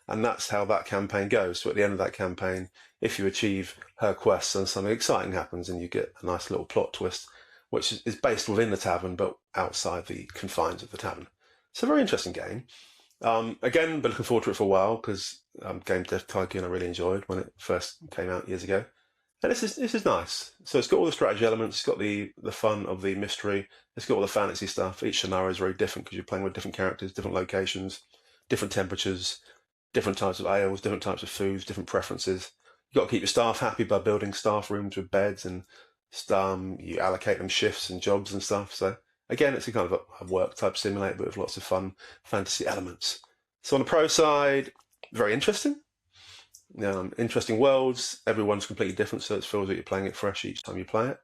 And that's how that campaign goes. So at the end of that campaign, if you achieve her quests, then something exciting happens and you get a nice little plot twist, which is based within the tavern, but outside the confines of the tavern. It's a very interesting game. Again, been looking forward to it for a while because Game Dev Tycoon I really enjoyed when it first came out years ago. And this is nice. So it's got all the strategy elements, it's got the fun of the mystery, it's got all the fantasy stuff. Each scenario is very different because you're playing with different characters, different locations, different temperatures, different types of ales, different types of foods, different preferences. You've got to keep your staff happy by building staff rooms with beds and you allocate them shifts and jobs and stuff. So again, it's a kind of a work type simulator, but with lots of fun fantasy elements. So on the pro side, very interesting. Interesting worlds. Everyone's completely different, so it feels like you're playing it fresh each time you play it.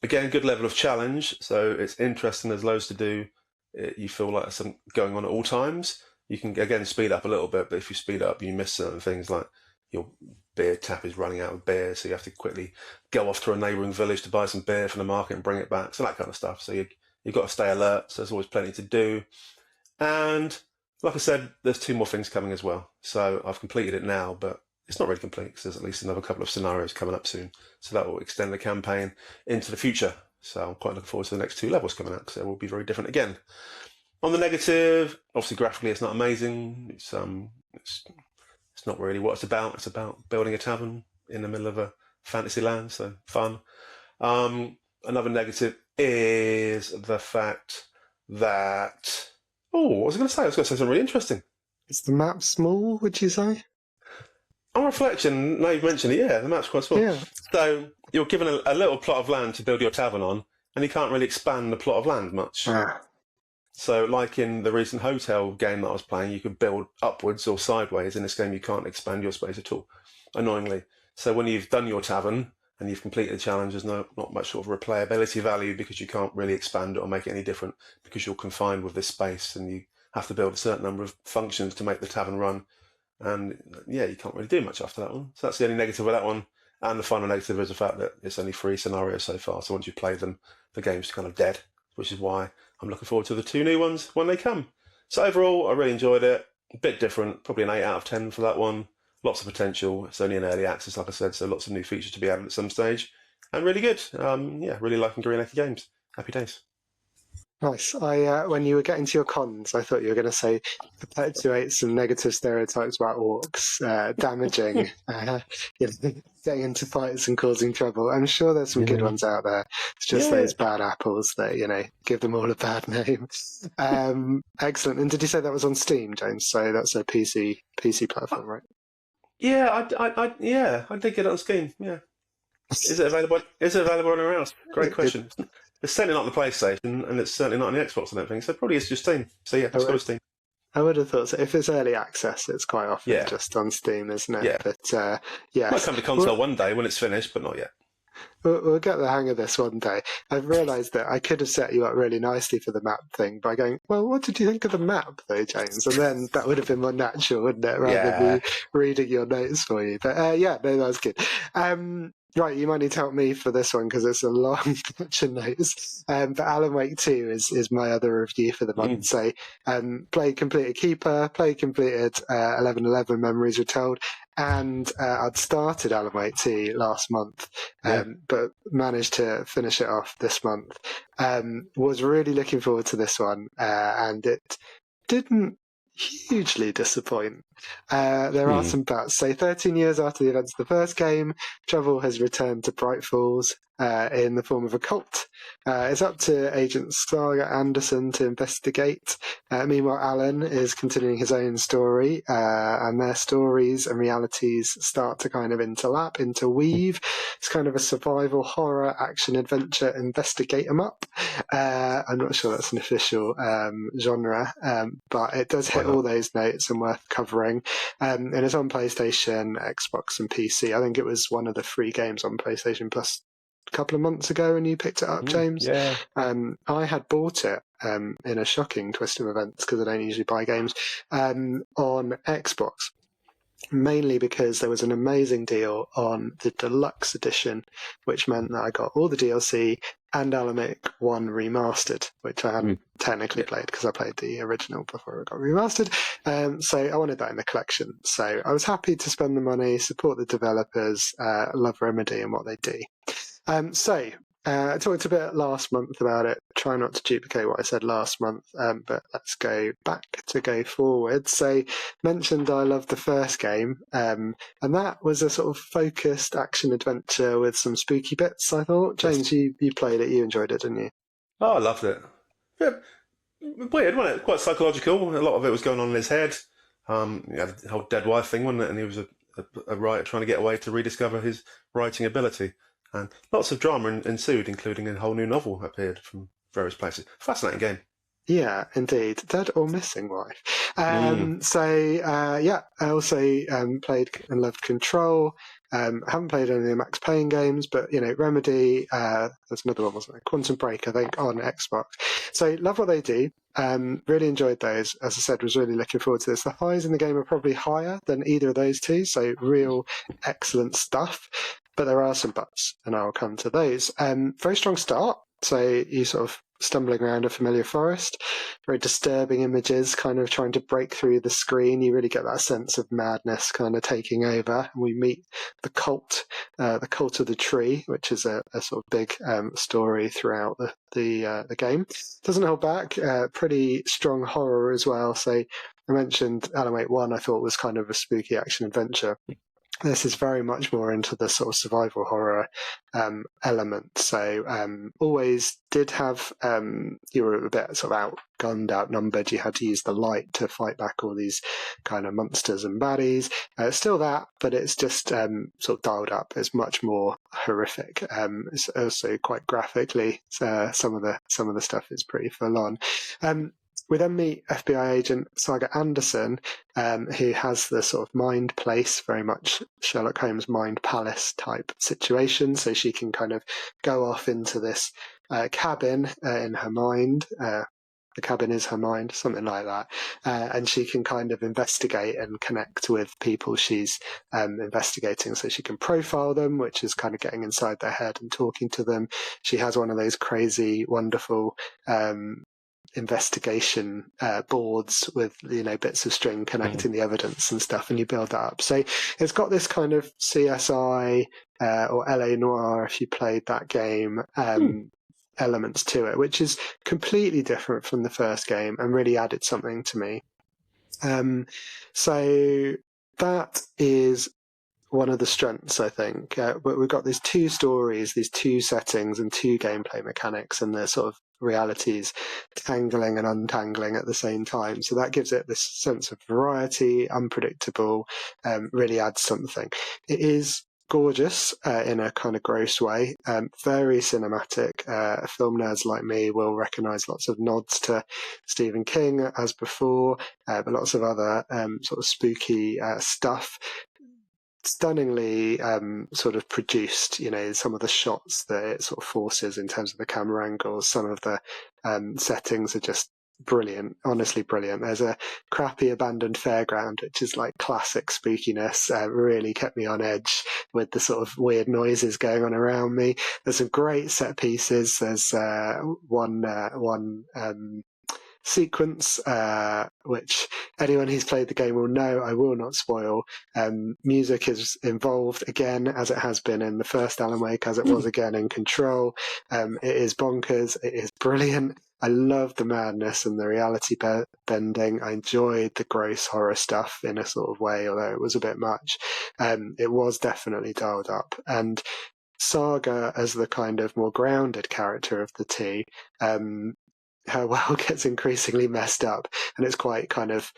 Again, good level of challenge. So it's interesting. There's loads to do. You feel like there's something going on at all times. You can again speed up a little bit, but if you speed up, you miss certain things like your beer tap is running out of beer, so you have to quickly go off to a neighbouring village to buy some beer from the market and bring it back. So that kind of stuff. So you've got to stay alert. So there's always plenty to do. And like I said, there's 2 more things coming as well. So I've completed it now, but it's not really complete because there's at least another couple of scenarios coming up soon. So that will extend the campaign into the future. So I'm quite looking forward to the next 2 levels coming out because they will be very different again. On the negative, obviously graphically it's not amazing. It's not really what it's about. It's about building a tavern in the middle of a fantasy land, so fun. Another negative is the fact that... Oh, what was I going to say? I was going to say something really interesting. Is the map small, would you say? On reflection, now you've mentioned it, yeah, the map's quite small. Yeah. So you're given a little plot of land to build your tavern on, and you can't really expand the plot of land much. So like in the recent hotel game that I was playing, you could build upwards or sideways. In this game, you can't expand your space at all, annoyingly. So when you've done your tavern and you've completed the challenge, there's not much sort of replayability value because you can't really expand it or make it any different because you're confined with this space and you have to build a certain number of functions to make the tavern run. And yeah, you can't really do much after that one. So that's the only negative of that one. And the final negative is the fact that it's only 3 scenarios so far. So once you've played them, the game's kind of dead, which is why I'm looking forward to the 2 new ones when they come. So overall, I really enjoyed it. A bit different, probably an 8 out of 10 for that one. Lots of potential. It's only in early access, like I said, so lots of new features to be added at some stage. And really good. Really liking Green Acre Games. Happy days. Nice. When you were getting to your cons, I thought you were going to say perpetuate some negative stereotypes about orcs, damaging, getting into fights and causing trouble. I'm sure there's some good ones out there. It's just those bad apples that, give them all a bad name. Excellent. And did you say that was on Steam, James? So that's a PC platform, right? Yeah, I did get it on Steam. Yeah. Is it available anywhere else? Great question. It's certainly not on the PlayStation, and it's certainly not on the Xbox, I don't think. So probably it's just Steam. So yeah, it's got Steam. I would have thought so. If it's early access, it's quite often just on Steam, isn't it? Yeah. But yes. Might come to console one day when it's finished, but not yet. We'll get the hang of this one day. I've realised that I could have set you up really nicely for the map thing by going, well, what did you think of the map, though, James? And then that would have been more natural, wouldn't it, rather than me reading your notes for you. But no, that was good. Right, you might need to help me for this one because it's a long bunch of notes. But Alan Wake 2 is my other review for the month. So played completed Keeper, played completed 1111 Memories Retold, and I'd started Alan Wake 2 last month, but managed to finish it off this month. Was really looking forward to this one, and it didn't hugely disappoint. There are some buts. So 13 years after the events of the first game, trouble has returned to Bright Falls in the form of a cult. It's up to Agent Saga Anderson to investigate. Meanwhile, Alan is continuing his own story, and their stories and realities start to kind of interweave. It's kind of a survival horror action adventure investigate 'em up. I'm not sure that's an official genre, but it does hit all those notes and worth covering. And it's on PlayStation, Xbox, and PC. I think it was one of the free games on PlayStation Plus a couple of months ago when you picked it up, James. Yeah. I had bought it in a shocking twist of events because I don't usually buy games on Xbox. Mainly because there was an amazing deal on the deluxe edition, which meant that I got all the DLC and Alan Wake 1 remastered, which I hadn't technically played because I played the original before it got remastered. So I wanted that in the collection. So I was happy to spend the money, support the developers, love Remedy and what they do. So I talked a bit last month about it. Try not to duplicate what I said last month, but let's go back to go forward. So, mentioned I loved the first game, and that was a sort of focused action adventure with some spooky bits, I thought. James, you played it, you enjoyed it, didn't you? Oh, I loved it. Yeah, weird, wasn't it? Quite psychological. A lot of it was going on in his head. You had the whole dead wife thing, wasn't it? And he was a writer trying to get away to rediscover his writing ability. And lots of drama ensued, including a whole new novel appeared from various places. Fascinating game. Yeah, indeed. Dead or missing wife. Mm. Yeah, I also played and loved Control. Haven't played any of the Max Payne games, but, Remedy, there's another one, wasn't there? Quantum Break, I think, on Xbox. So, love what they do. Really enjoyed those. As I said, was really looking forward to this. The highs in the game are probably higher than either of those two, so real excellent stuff. But there are some buts, and I'll come to those. Very strong start. So you sort of stumbling around a familiar forest, very disturbing images, kind of trying to break through the screen. You really get that sense of madness kind of taking over. And we meet the cult of the tree, which is a sort of big story throughout the game. Doesn't hold back. Pretty strong horror as well. So I mentioned Alan Wake 1, I thought was kind of a spooky action adventure. This is very much more into the sort of survival horror element. So always did have, you were a bit sort of outgunned, outnumbered. You had to use the light to fight back all these kind of monsters and baddies. Still that, but it's just sort of dialed up. It's much more horrific. It's also quite graphically. Some of the stuff is pretty full on. We then meet FBI agent Saga Anderson, who has the sort of mind place, very much Sherlock Holmes mind palace type situation. So she can kind of go off into this cabin in her mind. The cabin is her mind, something like that. And she can kind of investigate and connect with people she's investigating. So she can profile them, which is kind of getting inside their head and talking to them. She has one of those crazy, wonderful investigation boards with bits of string connecting the evidence and stuff, and you build that up. So it's got this kind of CSI or LA Noire, if you played that game, elements to it, which is completely different from the first game and really added something to me. So that is one of the strengths, I think. We've got these two stories, these two settings and two gameplay mechanics, and the sort of realities tangling and untangling at the same time. So that gives it this sense of variety, unpredictable, really adds something. It is gorgeous in a kind of gross way, very cinematic. Film nerds like me will recognise lots of nods to Stephen King as before, but lots of other sort of spooky stuff. Stunningly sort of produced, some of the shots that it sort of forces in terms of the camera angles. Some of the settings are just brilliant, honestly brilliant. There's a crappy abandoned fairground, which is like classic spookiness, really kept me on edge with the sort of weird noises going on around me. There's some great set pieces. There's one sequence, which anyone who's played the game will know, I will not spoil. Music is involved again, as it has been in the first Alan Wake, as it was again in Control. It is bonkers. It is brilliant. I love the madness and the reality bending. I enjoyed the gross horror stuff in a sort of way, although it was a bit much. It was definitely dialed up. And Saga, as the kind of more grounded character of the two, her world gets increasingly messed up, and it's quite kind of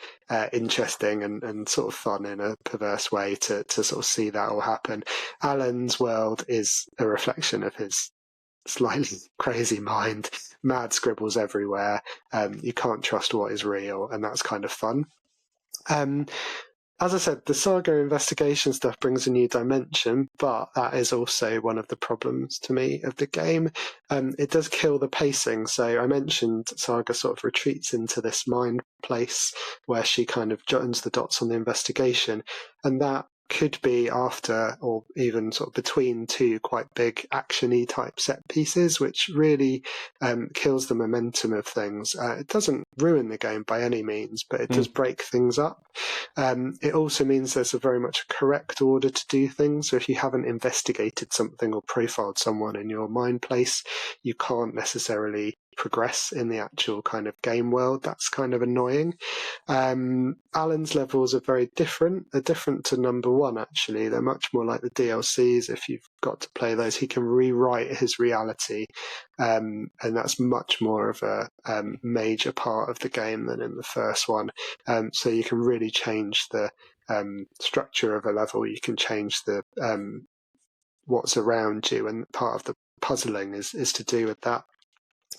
interesting and sort of fun in a perverse way to sort of see that all happen. Alan's world is a reflection of his slightly crazy mind, mad scribbles everywhere. You can't trust what is real, and that's kind of fun. As I said, the Saga investigation stuff brings a new dimension, but that is also one of the problems to me of the game. It does kill the pacing. So I mentioned Saga sort of retreats into this mind place where she kind of joins the dots on the investigation, and that could be after or even sort of between two quite big action-y type set pieces, which really kills the momentum of things. It doesn't ruin the game by any means, but it does break things up. It also means there's a very much a correct order to do things. So if you haven't investigated something or profiled someone in your mind place, you can't necessarily progress in the actual kind of game world. That's kind of annoying. Alan's levels are very different. They're different to number one, actually. They're much more like the DLCs. If you've got to play those, he can rewrite his reality. And that's much more of a major part of the game than in the first one. So you can really change the structure of a level. You can change the what's around you, and part of the puzzling is to do with that.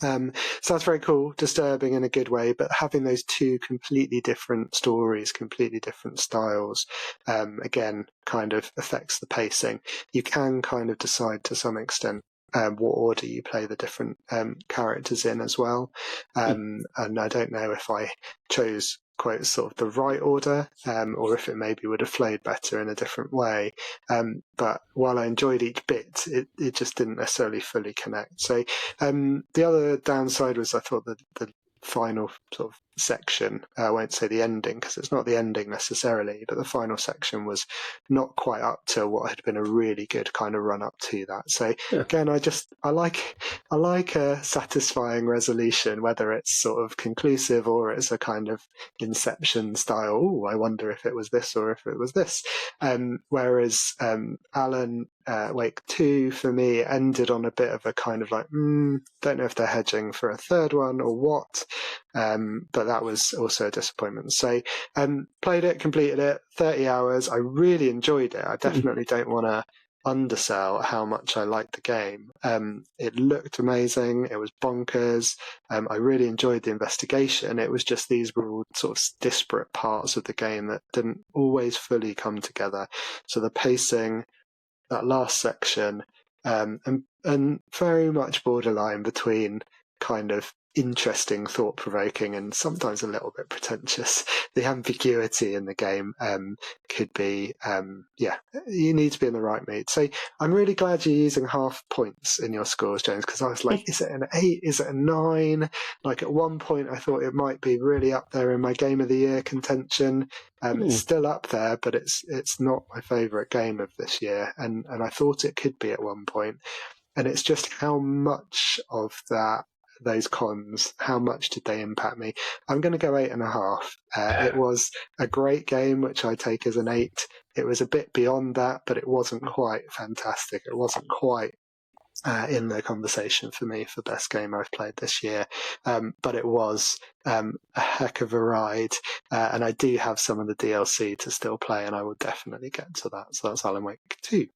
So that's very cool, disturbing in a good way, but having those two completely different stories, completely different styles, again, kind of affects the pacing. You can kind of decide to some extent what order you play the different characters in as well. And I don't know if I chose quote sort of the right order, or if it maybe would have flowed better in a different way. But while I enjoyed each bit, it just didn't necessarily fully connect. So the other downside was I thought that the final sort of section, I won't say the ending because it's not the ending necessarily, but the final section was not quite up to what had been a really good kind of run up to that. So again, I like a satisfying resolution, whether it's sort of conclusive or it's a kind of Inception style. Oh, I wonder if it was this or if it was this. Whereas Alan Wake 2 for me ended on a bit of a kind of like, don't know if they're hedging for a third one or what. But that was also a disappointment. So played it, completed it, 30 hours. I really enjoyed it. I definitely don't want to undersell how much I liked the game. It looked amazing. It was bonkers. I really enjoyed the investigation. It was just these were all sort of disparate parts of the game that didn't always fully come together. So the pacing, that last section, and very much borderline between kind of interesting, thought-provoking, and sometimes a little bit pretentious. The ambiguity in the game could be, you need to be in the right mood. So I'm really glad you're using half points in your scores, James, because I was like, is it an 8? Is it a 9? Like at one point I thought it might be really up there in my Game of the Year contention. It's still up there, but it's not my favourite game of this year, and I thought it could be at one point. And it's just how much of those cons, how much did they impact me? I'm going to go 8.5. It was a great game, which I take as an 8. It was a bit beyond that, but it wasn't quite fantastic. It wasn't quite in the conversation for me for best game I've played this year. But it was a heck of a ride. And I do have some of the DLC to still play, and I will definitely get to that. So that's Alan Wake 2.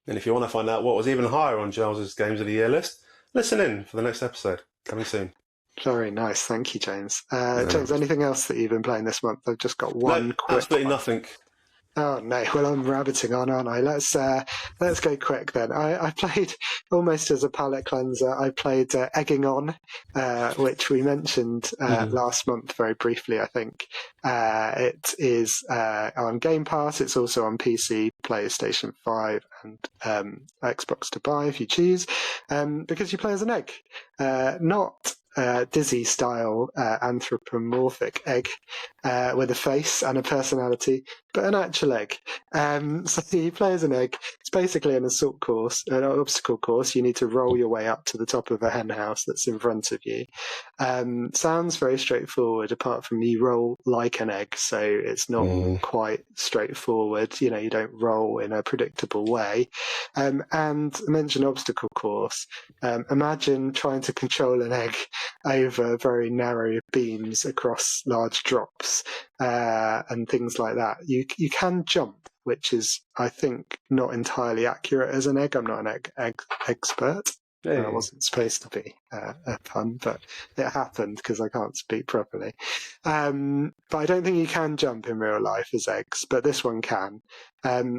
And if you want to find out what was even higher on Giles's Games of the Year list, listen in for the next episode. Coming soon. Very nice. Thank you, James. James, anything else that you've been playing this month? I've just got one quick absolutely one. Nothing. Oh no! Well, I'm rabbiting on, aren't I? Let's go quick then. I played almost as a palate cleanser. I played Egging On, which we mentioned last month very briefly. I think it is on Game Pass. It's also on PC, PlayStation 5, and Xbox to buy if you choose. Because you play as an egg, not Dizzy style anthropomorphic egg with a face and a personality, but an actual egg. So you play as an egg. It's basically an assault course, an obstacle course. You need to roll your way up to the top of a hen house that's in front of you. Sounds very straightforward, apart from you roll like an egg, so it's not quite straightforward. You know, you don't roll in a predictable way. And I mentioned obstacle course. Imagine trying to control an egg over very narrow beams across large drops and things like that. You can jump, which is, I think, not entirely accurate as an egg. I'm not an egg expert. Hey. I wasn't supposed to be a pun, but it happened because I can't speak properly. But I don't think you can jump in real life as eggs, but this one can.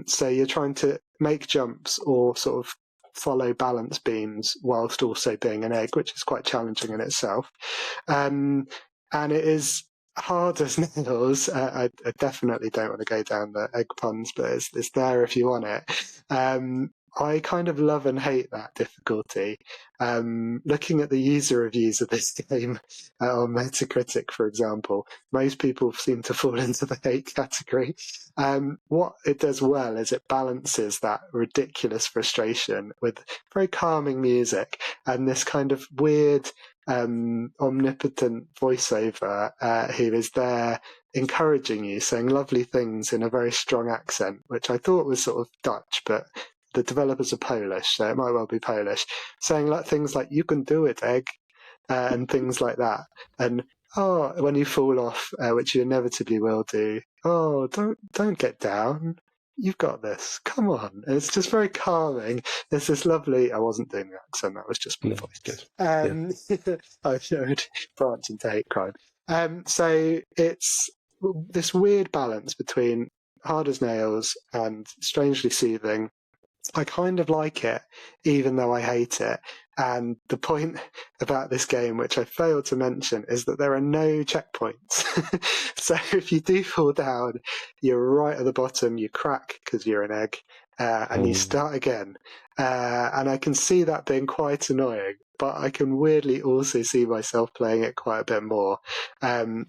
So you're trying to make jumps or sort of follow balance beams whilst also being an egg, which is quite challenging in itself. And it is hard as nails. I definitely don't want to go down the egg puns, but it's there if you want it. I kind of love and hate that difficulty. Looking at the user reviews of this game on Metacritic, for example, most people seem to fall into the hate category. What it does well is it balances that ridiculous frustration with very calming music and this kind of weird omnipotent voiceover who is there encouraging you, saying lovely things in a very strong accent, which I thought was sort of Dutch, but the developers are Polish, so it might well be Polish, saying things like "You can do it, egg," and things like that. And when you fall off, which you inevitably will do, don't get down. You've got this. Come on. And it's just very calming. There's this lovely. I wasn't doing the accent. That was just my voice. Good. I showed branch into hate crime. So it's this weird balance between hard as nails and strangely soothing. I kind of like it, even though I hate it. And the point about this game, which I failed to mention, is that there are no checkpoints. So if you do fall down, you're right at the bottom, you crack because you're an egg, and you start again. And I can see that being quite annoying, but I can weirdly also see myself playing it quite a bit more.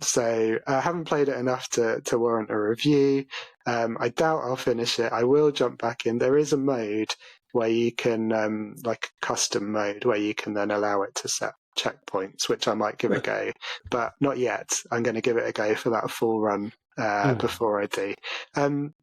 So I haven't played it enough to warrant a review. I doubt I'll finish it. I will jump back in. There is a mode where you can, like a custom mode, where you can then allow it to set checkpoints, which I might give a go, but not yet. I'm going to give it a go for that full run before I do.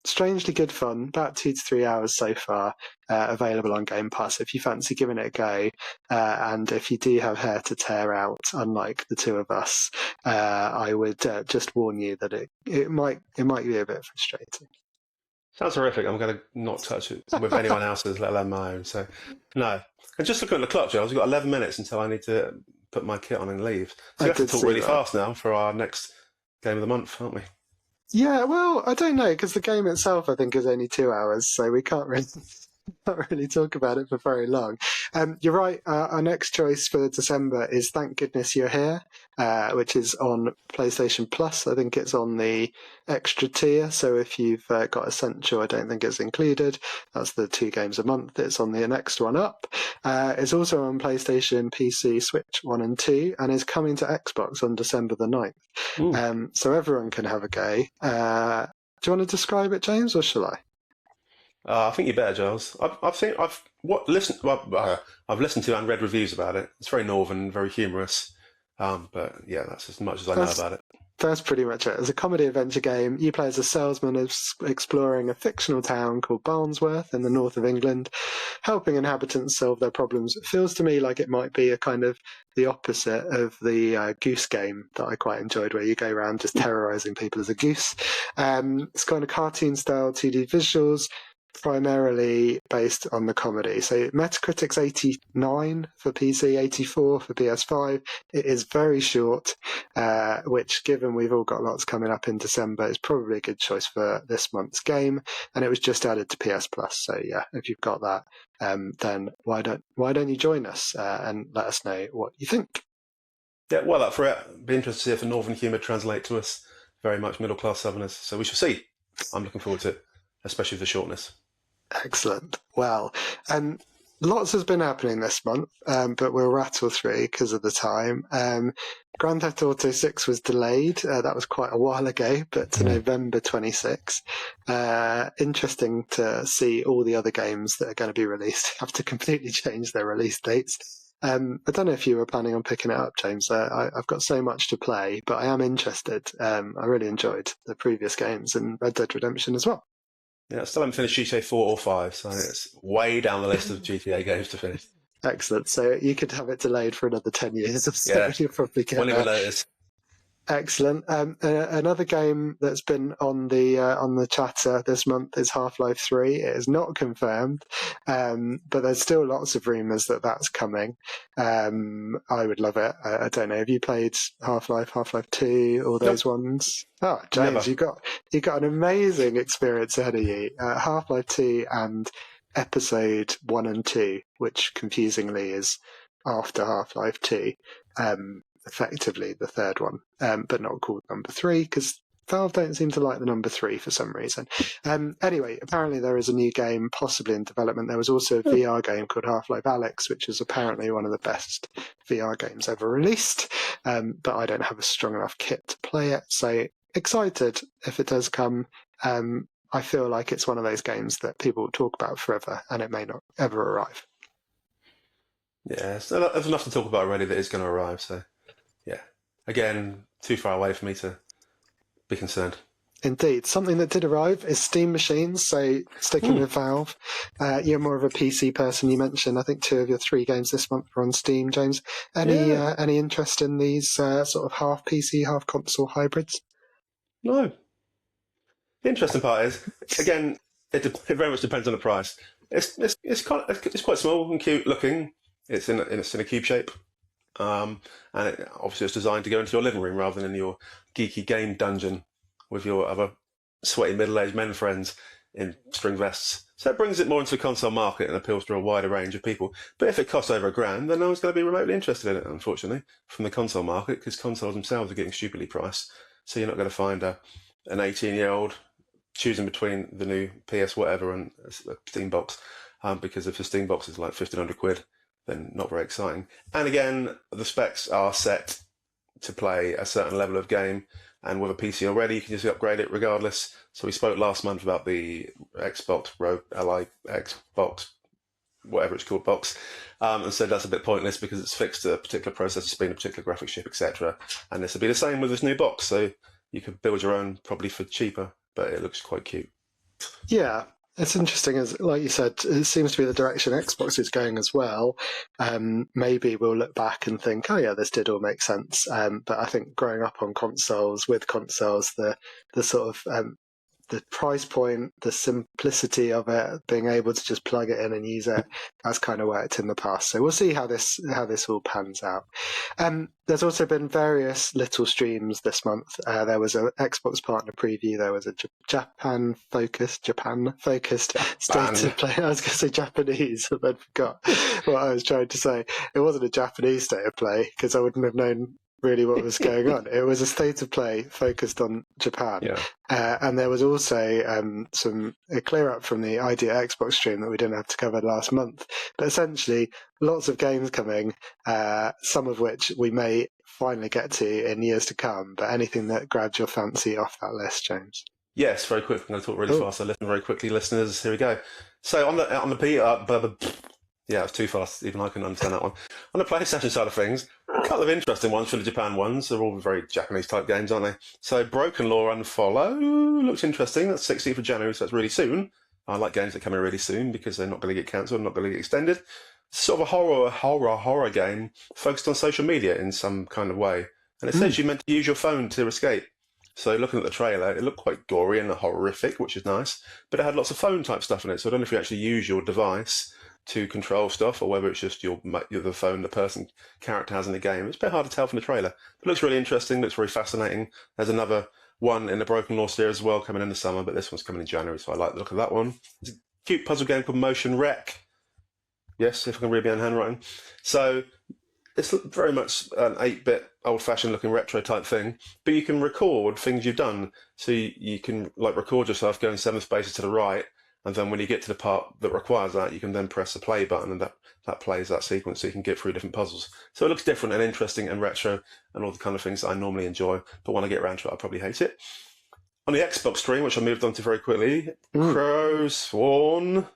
Strangely good fun, about 2 to 3 hours so far, available on Game Pass if you fancy giving it a go. And if you do have hair to tear out, unlike the two of us, I would just warn you that it might be a bit frustrating. Sounds horrific. I'm going to not touch it with anyone else's, let alone my own. So, no. And just looking at the clock, Giles, we've got 11 minutes until I need to put my kit on and leave. So we have to talk really fast now for our next game of the month, aren't we? Yeah, well, I don't know, because the game itself, I think, is only 2 hours, so we can't really talk about it for very long. You're right. Our next choice for December is Thank Goodness You're Here, which is on PlayStation Plus. I think it's on the extra tier. So if you've got Essential, I don't think it's included. That's the 2 games a month. It's on the next one up. It's also on PlayStation, PC, Switch 1 and 2, and is coming to Xbox on December the 9th. So everyone can have a go. Do you want to describe it, James, or shall I? I think you better, Giles. I've listened to and read reviews about it. It's very northern, very humorous. But yeah, that's as much as I know about it. That's pretty much it. It's a comedy adventure game. You play as a salesman exploring a fictional town called Barnsworth in the north of England, helping inhabitants solve their problems. It feels to me like it might be a kind of the opposite of the goose game that I quite enjoyed, where you go around just terrorizing people as a goose. It's kind of cartoon-style 2D visuals, primarily based on the comedy. So Metacritic's 89 for PC, 84 for PS5. It is very short, which, given we've all got lots coming up in December, is probably a good choice for this month's game. And it was just added to PS Plus. So yeah, if you've got that, then why don't you join us and let us know what you think? Yeah, well, up for it. Be interested to see if the northern humour translates to us. Very much middle class Southerners. So we shall see. I'm looking forward to it, especially the shortness. Excellent. Well, lots has been happening this month, but we'll rattle through because of the time. Grand Theft Auto 6 was delayed. That was quite a while ago, but to November 26. Interesting to see all the other games that are going to be released have to completely change their release dates. I don't know if you were planning on picking it up, James. I've got so much to play, but I am interested. I really enjoyed the previous games and Red Dead Redemption as well. Yeah, I still haven't finished GTA 4 or 5, so it's way down the list of GTA games to finish. Excellent. So you could have it delayed for another 10 years or so. Yeah. You'll probably get When even notice. Excellent. Another game that's been on the chatter this month is Half-Life 3. It is not confirmed, but there's still lots of rumours that that's coming. I would love it. I don't know. Have you played Half-Life, Half-Life 2, all those ones? Oh, James, you got an amazing experience ahead of you. Half-Life 2 and Episode 1 and 2, which confusingly is after Half-Life 2. effectively the third one, but not called number 3 because Valve don't seem to like the number 3 for some reason. Anyway, apparently there is a new game possibly in development. There was also a VR game called Half-Life Alyx, which is apparently one of the best VR games ever released, but I don't have a strong enough kit to play it, so excited if it does come. I feel like it's one of those games that people will talk about forever and it may not ever arrive. Yeah, so there's enough to talk about already that is going to arrive, so yeah. Again, too far away for me to be concerned. Indeed. Something that did arrive is Steam machines, so sticking with Valve. You're more of a PC person. You mentioned, I think, 2 of your 3 games this month were on Steam, James. Any interest in these sort of half PC, half console hybrids? No. The interesting part is, again, it very much depends on the price. It's quite small and cute looking. It's in a cube shape, and obviously it's designed to go into your living room rather than in your geeky game dungeon with your other sweaty middle-aged men friends in string vests. So it brings it more into the console market and appeals to a wider range of people. But if it costs over £1,000, then no one's going to be remotely interested in it, unfortunately, from the console market, because consoles themselves are getting stupidly priced. So you're not going to find an 18-year-old choosing between the new PS whatever and a Steam box, because if the Steam box is like £1,500, then not very exciting. And again, the specs are set to play a certain level of game, and with a PC already, you can just upgrade it regardless. So we spoke last month about the Xbox Rogue Ally Xbox, whatever it's called, box, and said that's a bit pointless because it's fixed to a particular processor speed, a particular graphic chip, etc. And this will be the same with this new box. So you could build your own probably for cheaper, but it looks quite cute. Yeah, it's interesting, as like you said, it seems to be the direction Xbox is going as well. Maybe we'll look back and think, oh yeah, this did all make sense. But I think growing up on consoles, with consoles, the sort of the price point, the simplicity of it, being able to just plug it in and use it, has kind of worked in the past. So we'll see how this all pans out. There's also been various little streams this month. There was an Xbox partner preview. There was a Japan focused state of play. I was going to say Japanese, but I forgot what I was trying to say. It wasn't a Japanese state of play because I wouldn't have known really what was going on. It was a state of play focused on Japan. Yeah. And there was also a clear up from the Idea Xbox stream that we didn't have to cover last month. But essentially, lots of games coming, some of which we may finally get to in years to come. But anything that grabbed your fancy off that list, James? Yes, very quick. I'm going to talk really fast. So listen very quickly, listeners. Here we go. So on the yeah, it's too fast. Even I can understand that one. On the PlayStation side of things, a couple of interesting ones from the Japan ones. They're all very Japanese-type games, aren't they? So Broken Law Unfollow looks interesting. That's 16th of January, so that's really soon. I like games that come in really soon because they're not going to get cancelled, not going to get extended. Sort of a horror game focused on social media in some kind of way. And it says you're meant to use your phone to escape. So looking at the trailer, it looked quite gory and horrific, which is nice. But it had lots of phone-type stuff in it, so I don't know if you actually use your device to control stuff, or whether it's just the phone the character has in the game. It's a bit hard to tell from the trailer. It looks really interesting, looks very fascinating. There's another one in the Broken Law series as well coming in the summer, but this one's coming in January, so I like the look of that one. It's a cute puzzle game called Motion Wreck. Yes, if I can read my own handwriting. So it's very much an 8-bit, old-fashioned looking retro type thing, but you can record things you've done. So you can record yourself going 7 spaces to the right, and then when you get to the part that requires that, you can then press the play button, and that plays that sequence, so you can get through different puzzles. So it looks different and interesting and retro and all the kind of things that I normally enjoy, but when I get around to it, I'll probably hate it. On the Xbox stream, which I moved on to very quickly, Crow Sworn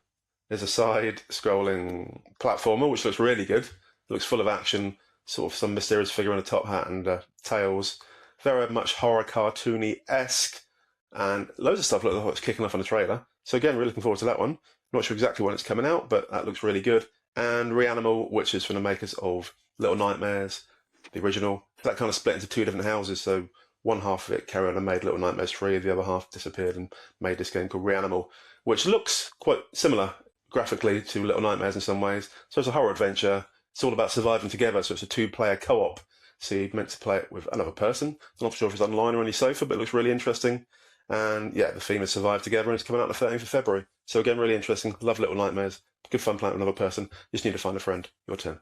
is a side-scrolling platformer, which looks really good. It looks full of action, sort of some mysterious figure in a top hat and tails. Very much horror cartoony-esque, and loads of stuff looks like it's kicking off on the trailer. So again, really looking forward to that one. Not sure exactly when it's coming out, but that looks really good. And Reanimal, which is from the makers of Little Nightmares, the original. That kind of split into 2 different houses. So one half of it carried on and made Little Nightmares 3, the other half disappeared and made this game called Reanimal, which looks quite similar graphically to Little Nightmares in some ways. So it's a horror adventure. It's all about surviving together. So it's a 2-player co-op. So you're meant to play it with another person. I'm not sure if it's online or on your sofa, but it looks really interesting. And yeah, the theme is survive together, and it's coming out on the 13th of February. So again, really interesting. Love Little Nightmares. Good fun playing with another person. Just need to find a friend. Your turn.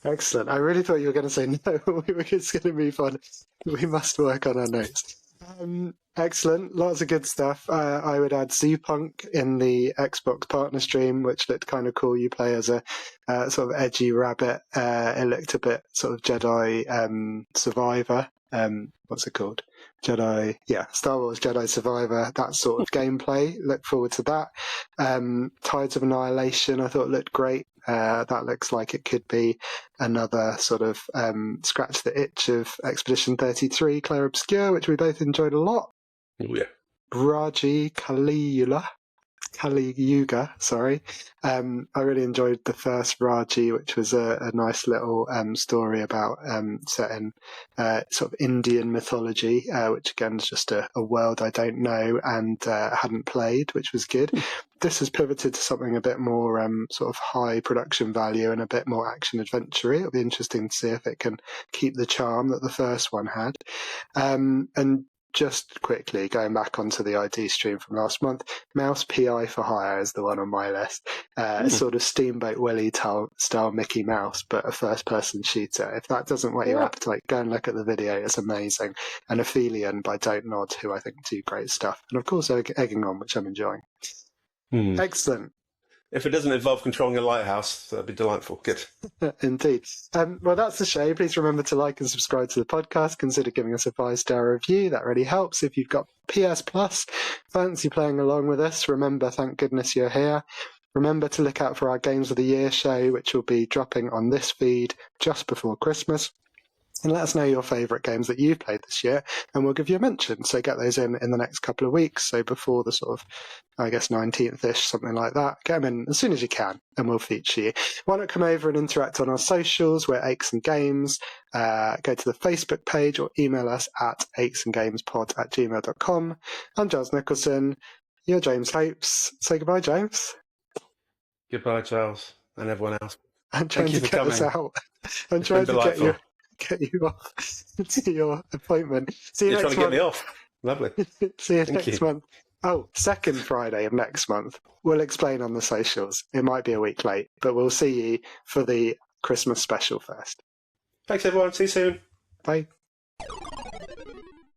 Excellent. I really thought you were going to say no. We were just going to move on. We must work on our notes. Excellent. Lots of good stuff. I would add Zoopunk in the Xbox partner stream, which looked kind of cool. You play as a sort of edgy rabbit. It looked a bit sort of Jedi Survivor. What's it called? Star Wars Jedi Survivor, that sort of gameplay. Look forward to that. Tides of Annihilation, I thought looked great. That looks like it could be another sort of scratch the itch of Expedition 33, Clair Obscure, which we both enjoyed a lot. Oh, yeah. Raji Kali Yuga, sorry. I really enjoyed the first Raji, which was a nice little story about set in sort of Indian mythology, which again is just a world I don't know and hadn't played, which was good. This has pivoted to something a bit more sort of high production value and a bit more action adventure. It'll be interesting to see if it can keep the charm that the first one had. And just quickly, going back onto the ID stream from last month, Mouse PI for Hire is the one on my list. Sort of Steamboat Willie style Mickey Mouse, but a first-person shooter. If that doesn't whet your appetite, go and look at the video. It's amazing. And Aphelion by Don't Nod, who I think do great stuff. And of course, Egging On, which I'm enjoying. Excellent. If it doesn't involve controlling a lighthouse, that'd be delightful. Good. Indeed. Well, that's the show. Please remember to like and subscribe to the podcast. Consider giving us a 5-star review. That really helps. If you've got PS Plus, fancy playing along with us, remember, thank goodness you're here. Remember to look out for our Games of the Year show, which will be dropping on this feed just before Christmas. And let us know your favourite games that you've played this year, and we'll give you a mention. So get those in the next couple of weeks. So before the sort of, I guess, 19th-ish, something like that. Get them in as soon as you can, and we'll feature you. Why not come over and interact on our socials? We're Aches and Games. Go to the Facebook page or email us at achesandgamespod@gmail.com. I'm Giles Nicholson. You're James Hopes. Say goodbye, James. Goodbye, Charles, and everyone else. I'm trying to get us out. I'm trying to get you off to your appointment. See you next month. You're trying to get me off. Lovely. See you next month. Oh, second Friday of next month. We'll explain on the socials. It might be a week late, but we'll see you for the Christmas special first. Thanks, everyone. See you soon. Bye.